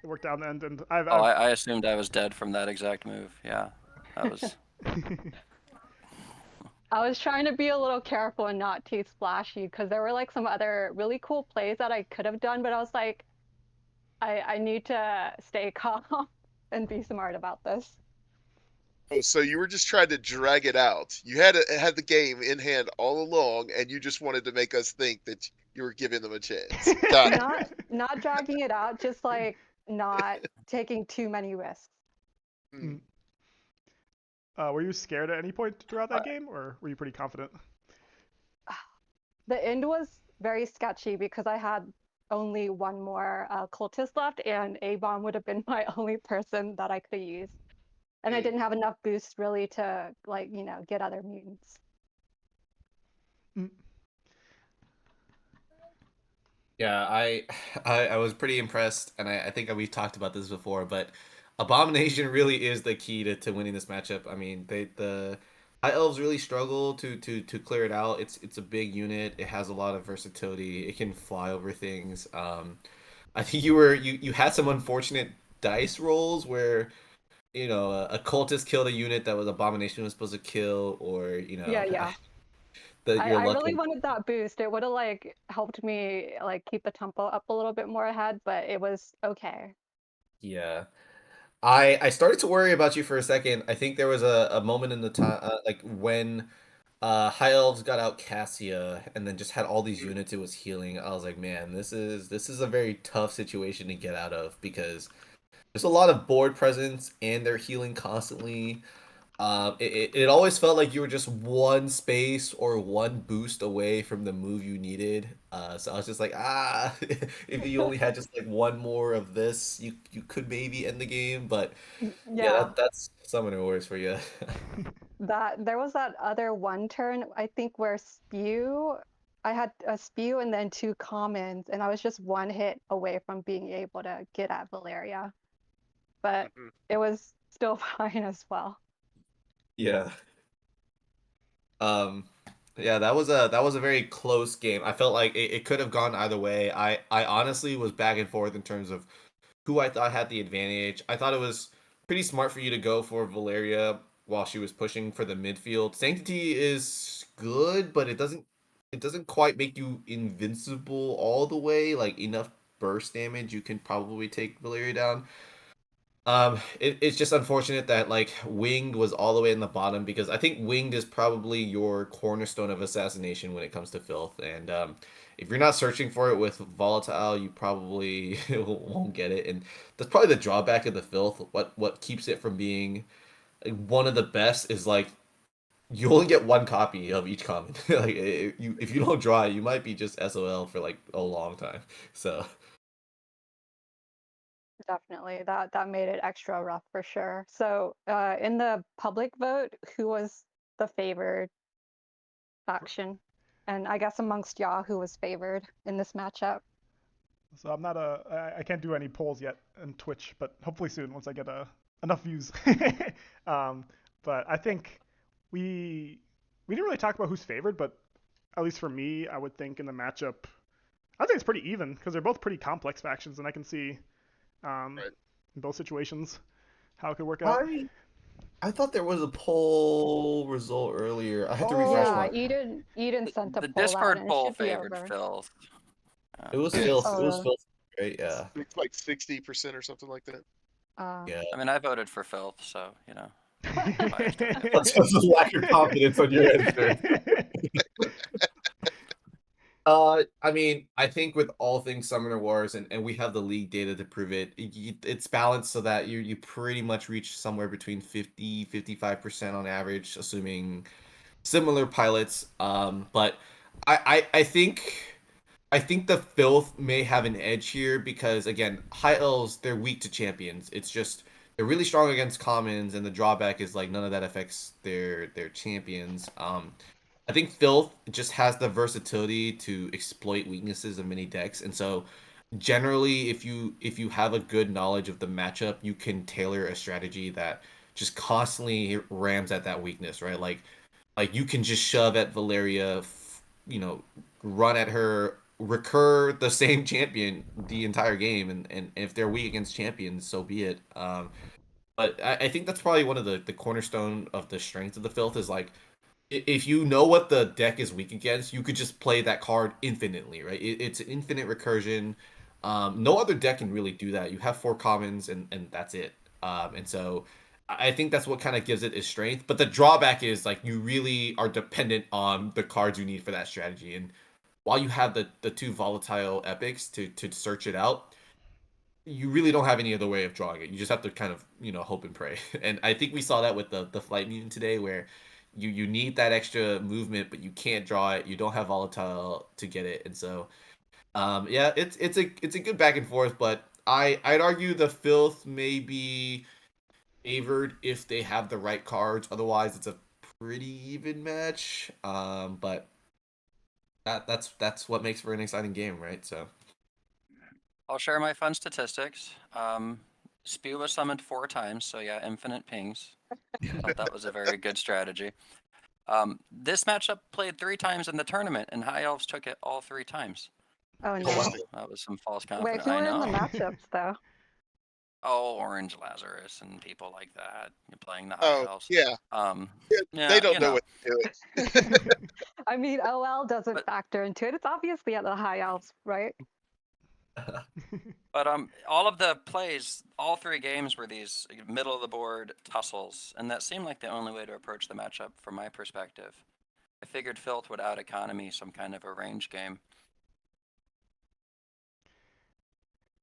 It worked out in the end, and Oh, I assumed I was dead from that exact move. Yeah, that was. I was trying to be a little careful and not too splashy because there were like some other really cool plays that I could have done, but I was like, I need to stay calm and be smart about this. Oh, so you were just trying to drag it out. You had the game in hand all along, and you just wanted to make us think that you were giving them a chance. Got it. Not dragging it out, just like not taking too many risks. Hmm. Were you scared at any point throughout that game, or were you pretty confident? The end was very sketchy because I had only one more cultist left, and A-bomb would have been my only person that I could use. And I Hmm. didn't have enough boost really to like, get other mutants. Mm. Yeah, I was pretty impressed, and I think we've talked about this before, but Abomination really is the key to winning this matchup. I mean, the High Elves really struggle to clear it out. It's a big unit. It has a lot of versatility. It can fly over things. I think you had some unfortunate dice rolls where a cultist killed a unit that was Abomination was supposed to kill, or Yeah, yeah. that I, your I luck. really wanted that boost. It would have like helped me like keep the tempo up a little bit more ahead, but it was okay. Yeah. I started to worry about you for a second. I think there was a moment in the time like when High Elves got out Cassia and then just had all these units it was healing. I was like, man, this is a very tough situation to get out of because there's a lot of board presence and they're healing constantly. It always felt like you were just one space or one boost away from the move you needed. So I was just like, if you only had just like one more of this, you could maybe end the game. But yeah, Yeah. that's Summoner Wars for you. That there was that other one turn, I think, where I had a spew and then 2 commons, and I was just one hit away from being able to get at Valeria. But Mhm. it was still fine as well. Yeah. Um, yeah, that was a very close game. I felt like it could have gone either way. I honestly was back and forth in terms of who I thought had the advantage. I thought it was pretty smart for you to go for Valeria while she was pushing for the midfield. Sanctity is good, but it doesn't quite make you invincible all the way. Like enough burst damage, you can probably take Valeria down. It's just unfortunate that like Winged was all the way in the bottom because I think Winged is probably your cornerstone of assassination when it comes to filth. And if you're not searching for it with volatile, you probably won't get it. And that's probably the drawback of the filth. What keeps it from being like, one of the best is like you only get one copy of each common. Like if you don't draw it, you might be just SOL for like a long time. So Definitely. That made it extra rough for sure. So, in the public vote, who was the favored faction? And I guess amongst y'all, who was favored in this matchup? So I'm not I can't do any polls yet on Twitch, but hopefully soon once I get enough views. um, but I think we we didn't really talk about who's favored, but at least for me, I would think in the matchup, I think it's pretty even because they're both pretty complex factions, and I can see Right. in both situations how it could work out. I I thought there was a poll result earlier. I had to refresh Oh, Yeah, my. Eden sent a The poll out, Discord and it poll should be favored over. Phil. It was filth. It Oh, was really? filth, right? Yeah. It's like 60% or something like that. Yeah. I mean, I voted for filth, so biased, I guess. That's just a lack of confidence on your end, sir. I mean, I think with all things Summoner Wars, and we have the league data to prove it, it's balanced so that you pretty much reach somewhere between 50-55% on average, assuming similar pilots. But I think the filth may have an edge here because again, high elves they're weak to champions. It's just they're really strong against commons, and the drawback is like none of that affects their champions. I think Filth just has the versatility to exploit weaknesses of many decks, and so generally, if you have a good knowledge of the matchup, you can tailor a strategy that just constantly rams at that weakness, right? Like you can just shove at Valeria, run at her, recur the same champion the entire game, and if they're weak against champions, so be it. But I think that's probably one of the cornerstone of the strength of the filth is like if you know what the deck is weak against, you could just play that card infinitely, right? It's an infinite recursion. No other deck can really do that. You have four commons and that's it. And so I think that's what kind of gives it its strength. But the drawback is like you really are dependent on the cards you need for that strategy. And while you have the two volatile epics to search it out, you really don't have any other way of drawing it. You just have to kind of hope and pray. And I think we saw that with the flight mutant today, where you need that extra movement, but you can't draw it. You don't have volatile to get it, and so yeah, it's a good back and forth. But I'd argue the filth may be favored if they have the right cards. Otherwise, it's a pretty even match. But that's what makes for an exciting game, right? So. I'll share my fun statistics. Spew was summoned 4 times, so yeah, infinite pings. Thought that was a very good strategy. This matchup played 3 times in the tournament, and High Elves took it all 3 times. Oh Oh no. wow. That was some false Wait, confidence. who I were in the know. matchups though? Oh, Orange Lazarus and people like that. You're playing the High Oh, Elves. yeah. They Yeah, don't know what to do it. I mean, OL doesn't But factor into it. It's obviously at the high elves, right? But all of the plays, all 3 games were these middle of the board tussles, and that seemed like the only way to approach the matchup from my perspective. I figured Filth would out economy some kind of a range game.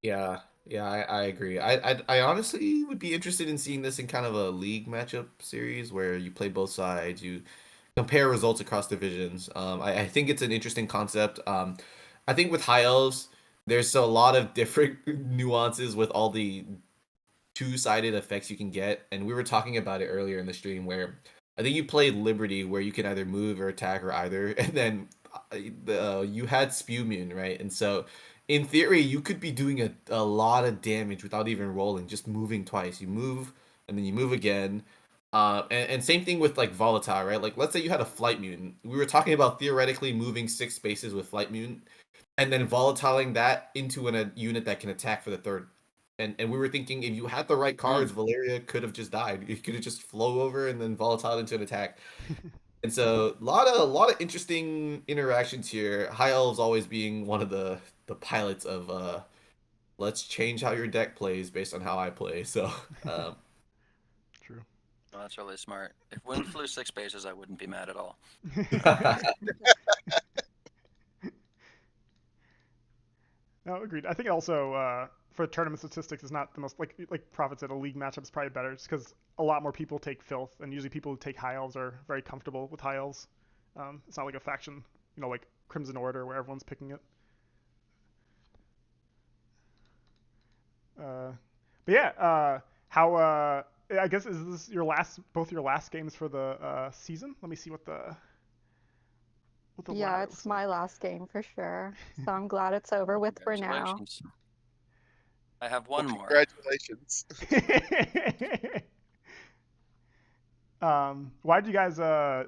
Yeah, yeah, I agree. I honestly would be interested in seeing this in kind of a league matchup series where you play both sides, you compare results across divisions. I think it's an interesting concept. I think with high elves, there's a lot of different nuances with all the two-sided effects you can get, and we were talking about it earlier in the stream where I think you played Liberty where you can either move or attack or either, and then you had Spewmune, right? And so in theory you could be doing a lot of damage without even rolling, just moving twice. You move and then you move again. And same thing with like volatile, right? Like let's say you had a flight mutant. We were talking about theoretically moving 6 spaces with flight mutant and then volatiling that into a unit that can attack for the third. And we were thinking if you had the right cards, Valeria could have just died. It could have just flow over and then volatile into an attack. And so a lot of interesting interactions here. High elves always being one of the pilots of let's change how your deck plays based on how I play. So True. Well, that's really smart. If Wind flew 6 bases, I wouldn't be mad at all. No, agreed. I think also for tournament statistics is not the most like Prophet said. A league matchup is probably better just because a lot more people take filth, and usually people who take high elves are very comfortable with high elves. It's not like a faction, like Crimson Order where everyone's picking it. Uh, but yeah, how I guess is this both your last games for the season? Let me see what the Yeah, ladder it's looks like. my last game for sure. So I'm glad it's over with for now. Congratulations. I have Well, one more. congratulations. Why did you guys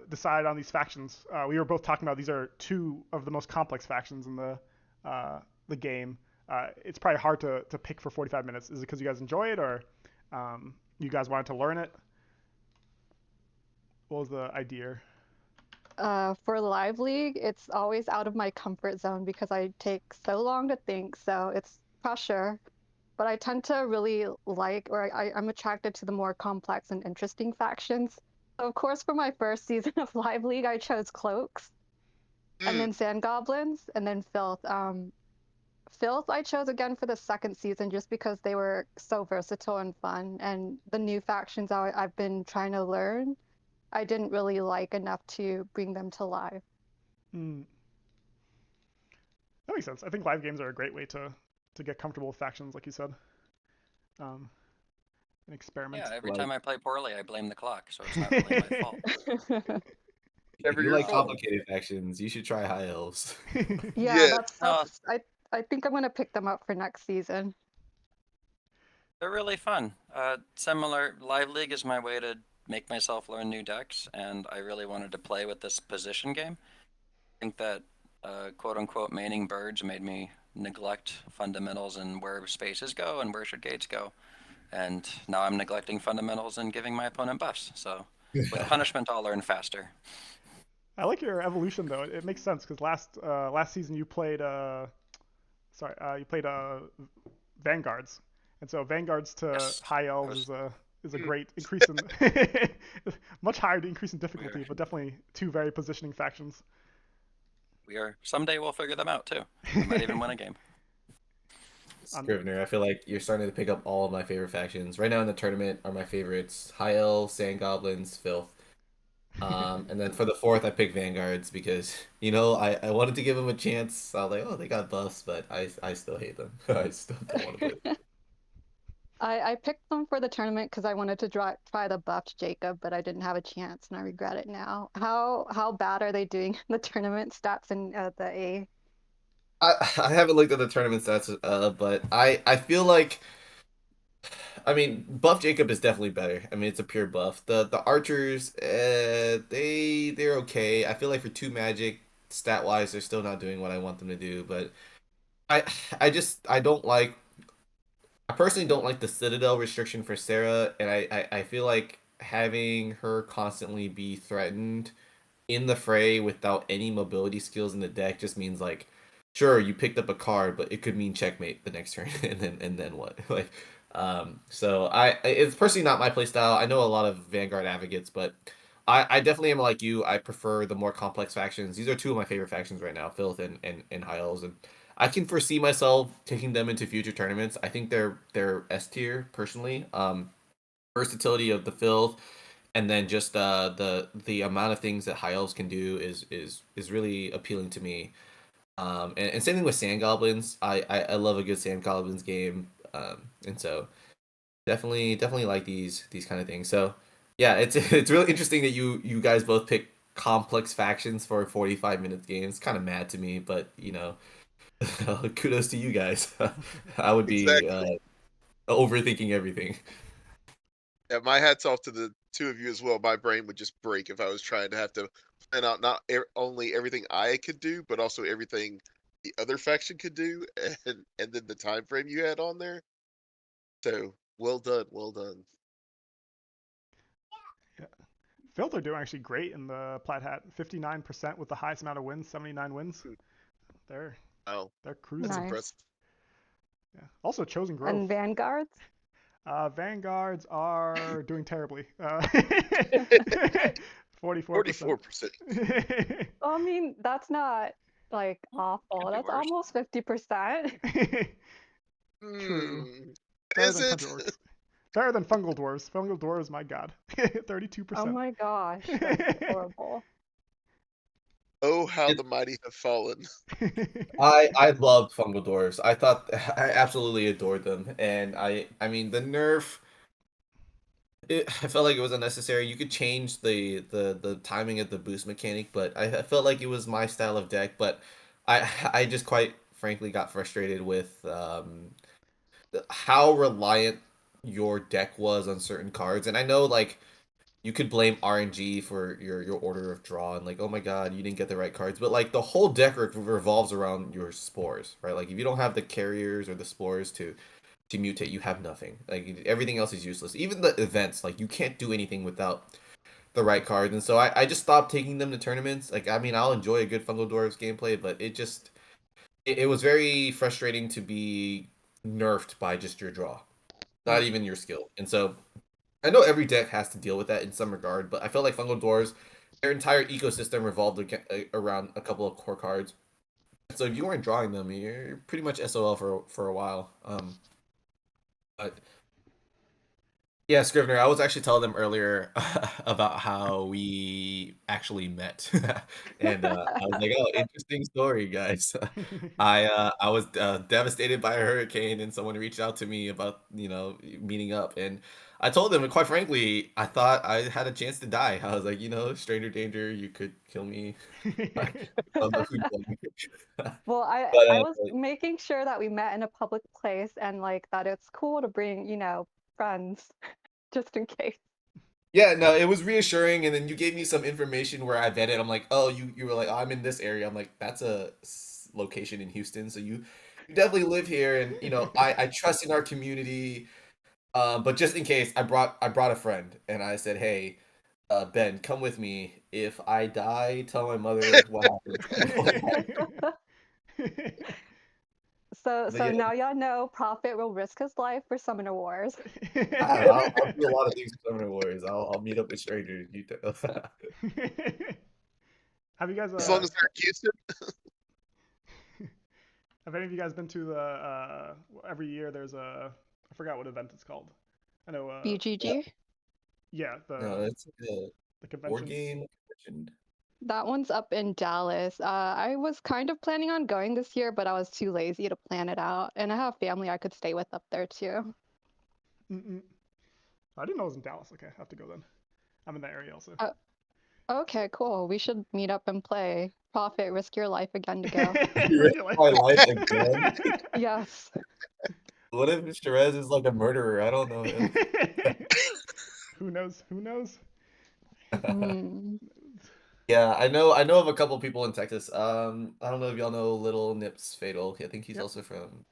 decide on these factions? We were both talking about these are 2 of the most complex factions in the game. It's probably hard to pick for 45 minutes. Is it because you guys enjoy it, or you guys wanted to learn it? What was the idea? For Live League, it's always out of my comfort zone because I take so long to think, so it's pressure. But I tend to really like, or I'm attracted to the more complex and interesting factions. So of course, for my first season of Live League, I chose Cloaks, and Mm, then Sand Goblins, and then Filth. Filth I chose again for the second season just because they were so versatile and fun, and the new factions I've been trying to learn, I didn't really like enough to bring them to live. Hmm. That makes sense. I think live games are a great way to get comfortable with factions, like you said, um, and Yeah, experiment. every like time I play poorly, I blame the clock, so it's not really my fault. If Whatever you you're like feeling. complicated factions, you should try High Elves. Yeah, Yeah, Oh, I think I'm gonna pick them up for next season. they're really fun. Similar, Live League is my way to make myself learn new decks, and I really wanted to play with this position game. I think that quote unquote maining birds made me neglect fundamentals and where spaces go and where should gates go. And now I'm neglecting fundamentals and giving my opponent buffs. So with punishment, I'll learn faster. I like your evolution though. It makes sense because last season you played you played vanguards, and so vanguards to Yes, high I elves was is a mm, great increase in much higher increase in we are difficulty, but definitely two very positioning factions. we are someday we'll figure them out too. We might even win a game. um, Scrivener, I feel like you're starting to pick up all of my favorite factions. Right now in the tournament are my favorites: High Elves, Sand Goblins, Filth. And then for the fourth, I picked Vanguards because I wanted to give them a chance. I was like, oh, they got buffs, but I still hate them. I still don't want to play them. I picked them for the tournament because I wanted to try the buffed Jacob, but I didn't have a chance, and I regret it now. How bad are they doing in the tournament stats in the A? I haven't looked at the tournament stats, but I feel like I mean Buff Jacob is definitely better. I mean it's a pure buff. The archers, they're okay. I feel like for two magic, stat wise, they're still not doing what I want them to do. But I I don't like. I personally don't like the Citadel restriction for Sarah, and I feel like having her constantly be threatened in the fray without any mobility skills in the deck just means like, sure, you picked up a card, but it could mean checkmate the next turn, and then what? Like, so it's personally not my play style. I know a lot of Vanguard advocates, but I definitely am like you. I prefer the more complex factions. These are two of my favorite factions right now, Filth and High Elves, and I can foresee myself taking them into future tournaments. I think they're S tier personally. Versatility of the Filth and then just the amount of things that high elves can do is really appealing to me. And same thing with sand goblins. I love a good sand goblins game. And so definitely like these kind of things. So yeah, it's it's really interesting that you guys both pick complex factions for 45 minute games. Kind of mad to me, but kudos to you guys. I would be exactly. overthinking everything. Yeah, my hats off to the two of you as well. My brain would just break if I was trying to have to plan out not only everything I could do, but also everything the other faction could do, and then the time frame you had on there. So well done, well done. yeah. Filth are doing actually great in the Plat Hat. 59% with the highest amount of wins, 79 wins. Hmm, They're wow, they're that's cruising. Nice. impressive. Yeah. Also, Chosen Growth. And Vanguards? Vanguards are doing terribly. 44%. 44%. I mean, that's not like awful. Could be That's worse. almost 50%. True. Hmm. Better Is than it? Country Orcs. Better than Fungal Dwarves. Fungal Dwarves, my god. Oh 32%. my gosh, that's horrible. Oh, how It's the mighty have fallen. I loved Fungal Dwarves. I thought I absolutely adored them, and I mean the nerf. I felt like it was unnecessary. You could change the timing of the boost mechanic, but I felt like it was my style of deck. But I just quite frankly got frustrated with how reliant your deck was on certain cards, and I know like you could blame RNG for your order of draw and like, oh my god, you didn't get the right cards. But like the whole deck revolves around your spores, right? Like if you don't have the carriers or the spores to mutate, you have nothing. Like everything else is useless. Even the events, like you can't do anything without the right cards. And so I just stopped taking them to tournaments. Like I mean, I'll enjoy a good Fungal Dwarves gameplay, but it was very frustrating to be nerfed by just your draw, not Mm. even your skill. And so I know every deck has to deal with that in some regard, but I felt like Fungal Doors, their entire ecosystem revolved around a couple of core cards. So if you weren't drawing them, you're pretty much SOL for a while. But Yeah, Scrivener, I was actually telling them earlier about how we actually met. And I was like, "Oh, interesting story, guys." I was devastated by a hurricane, and someone reached out to me about, meeting up. And I told them, and quite frankly, I thought I had a chance to die. I was like, stranger danger, you could kill me. I don't know who killed me. Well, But I was making sure that we met in a public place and like that it's cool to bring, friends just in case. yeah, no, it was reassuring, and then you gave me some information where I vetted. I'm like, oh, you were like, oh, I'm in this area. I'm like, that's a location in Houston, so you definitely live here, and I trust in our community. But just in case, I brought a friend, and I said, hey, Ben, come with me. If I die, tell my mother what happened. So But so yeah, now y'all know Prophet will risk his life for Summoner Wars. I'll do a lot of things for Summoner Warriors. I'll meet up with strangers. Have you guys As long as they're in Houston. have any of you guys been to the every year there's a I forgot what event it's called. I know BGG. yeah, No, it's a the board conventions. game convention. That one's up in Dallas. I was kind of planning on going this year, but I was too lazy to plan it out. And I have family I could stay with up there too. Mm-mm. I didn't know it was in Dallas. Okay, I have to go then. I'm in that area also. Uh, okay, cool. We should meet up and play. Prophet, risk your life again to go. You risk Risk your life. my life again? Yes. What if Sherez is like a murderer? I don't know him. Who knows? Who knows? Hmm. Yeah, I know of a couple people in Texas. I don't know if y'all know Little Nips Fatal. I think he's Yep. also from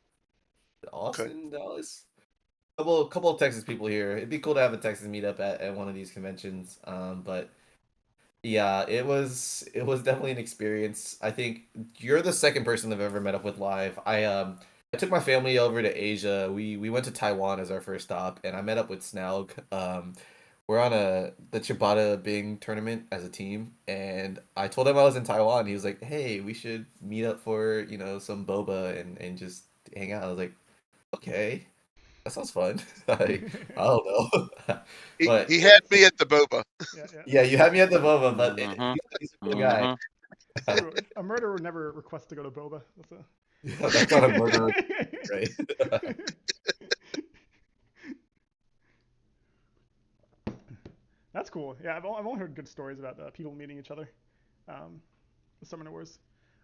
Okay. Austin, Dallas. Couple of Texas people here. It'd be cool to have a Texas meetup at one of these conventions. But yeah, it was definitely an experience. I think you're the second person I've ever met up with live. I took my family over to Asia. We went to Taiwan as our first stop, and I met up with Snaug. We're on the Chibata Bing tournament as a team, and I told him I was in Taiwan. He was like, "Hey, we should meet up for some boba and just hang out." I was like, "Okay, that sounds fun." I don't know, He but he had me at the boba. Yeah, yeah. yeah, you had me at the boba, but Mm-hmm. he's a cool guy. Mm-hmm. It's true. A murderer would never request to go to Boba. That's a. Yeah, that's not a murderer, right? That's cool. Yeah, I've only heard good stories about people meeting each other. The Summoner Wars.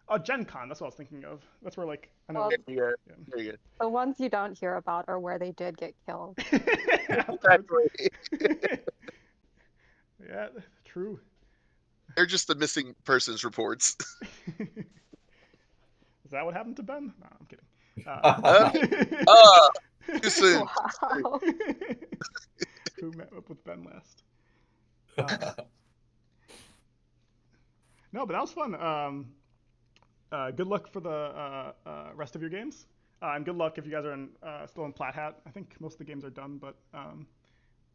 Oh, Gen Con. That's what I was thinking of. That's where like I know. Well, Yeah, Yeah. there you the ones you don't hear about are where they did get killed. Afterwards. go. Yeah, true. They're just the missing persons reports. Is that what happened to Ben? No, I'm kidding. Uh, uh, too soon. Wow. Who met up with Ben last? Uh, no, but that was fun. Good luck for the rest of your games. And good luck if you guys are still in Plat Hat. I think most of the games are done, but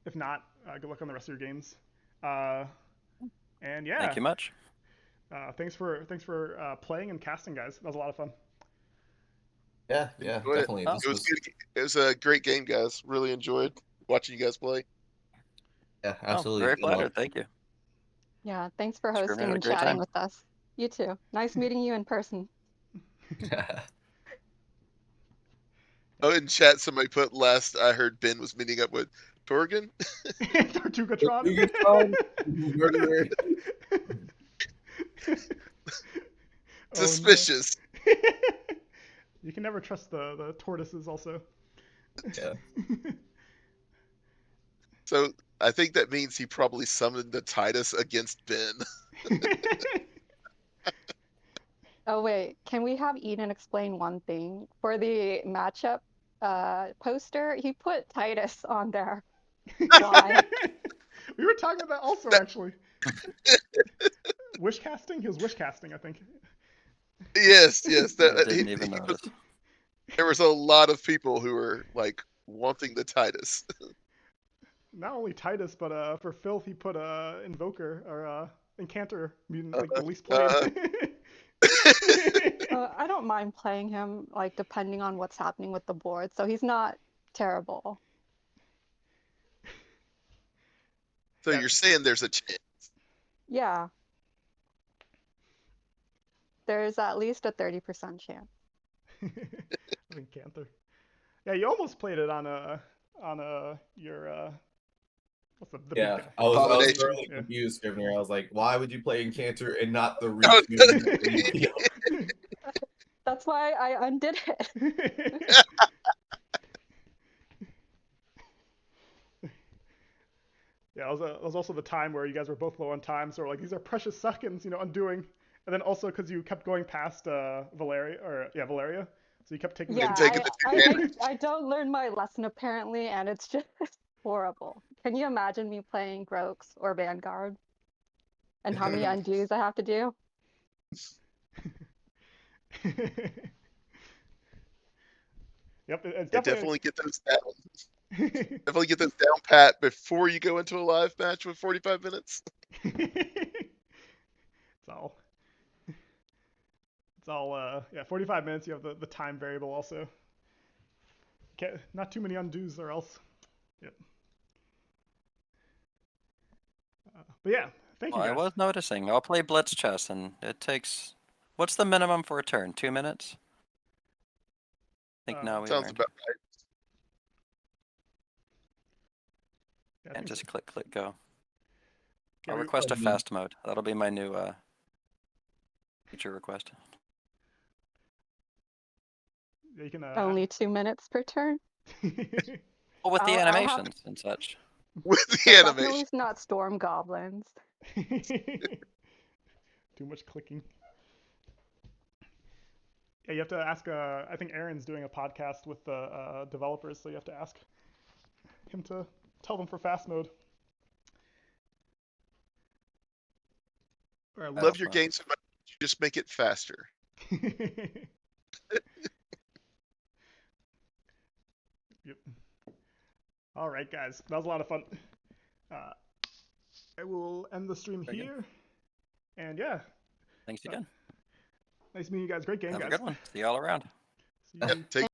if not, good luck on the rest of your games. Uh, and Thank yeah, you much. thanks for playing and casting, guys. That was a lot of fun. Yeah, Enjoyed it. definitely. Oh. This It was was good. It was a great game, guys. Really enjoyed watching you guys play. yeah, Oh, absolutely. very flattered. Thank you. Yeah, thanks for Scrivener hosting had a and great chatting time. with us. You too. Nice meeting you in person. Oh, in chat, somebody put last I heard Ben was meeting up with Torgan. Tortugatron. Yugatron, murderer. Oh no. Suspicious. You can never trust the tortoises also. Yeah. So I think that means he probably summoned the Titus against Ben. Oh wait, can we have Eden explain one thing? For the matchup poster, he put Titus on there. Why? We were talking about that also That- actually. Wish casting? He was wish casting, I think. yes, yes. I didn't even notice. There was a lot of people who were like wanting the Titus. Not only Titus, but for Filth he put Invoker or Incanter mutant, like the least played. uh, I don't mind playing him, like depending on what's happening with the board, so he's not terrible. So Yeah. you're saying there's a chance. Yeah. There's at least a 30% chance. I think Canther. Yeah, you almost played it on your what's the big Yeah, guy? I was Abomination. thoroughly Yeah. confused, Scrivener. I was like, why would you play Encanter and not the Oh, reach? That's why I undid it. Yeah, it was also the time where you guys were both low on time, so we're like, these are precious seconds, undoing. And then also because you kept going past Valeria, so you kept taking Yeah, And taking the I, two I, damage. I don't learn my lesson apparently, and it's just horrible. Can you imagine me playing Grokes or Vanguard? And how many undos I have to do? Yep, it's Yeah, definitely. definitely get those down. Definitely get those down pat before you go into a live match with 45 minutes. It's all. It's all. Yeah, 45 minutes. You have the time variable also. Not too many undos or else. Yep. But yeah, thank you Well, I guys. was noticing. I'll play Blitz chess, and it takes. What's the minimum for a turn? 2 minutes? I think now we Sounds learned. about right. Yeah, I Can't think just so. click, click, go. Yeah, I'll we- request a fast mode. That'll be my new feature request. yeah, you can. Only 2 minutes per turn. Well, with the I'll have animations and such. With the but animation. definitely not storm goblins. Too much clicking. Yeah, you have to ask. I think Aaron's doing a podcast with the developers, so you have to ask him to tell them for fast mode. Or Love Fast your mode. game so much, you just make it faster. Yep. All right, guys, that was a lot of fun. I will end the stream Very good. here. And yeah, Thanks again. nice meeting you guys. Great game, Have a guys. good one. See you all around. See Yep, you. take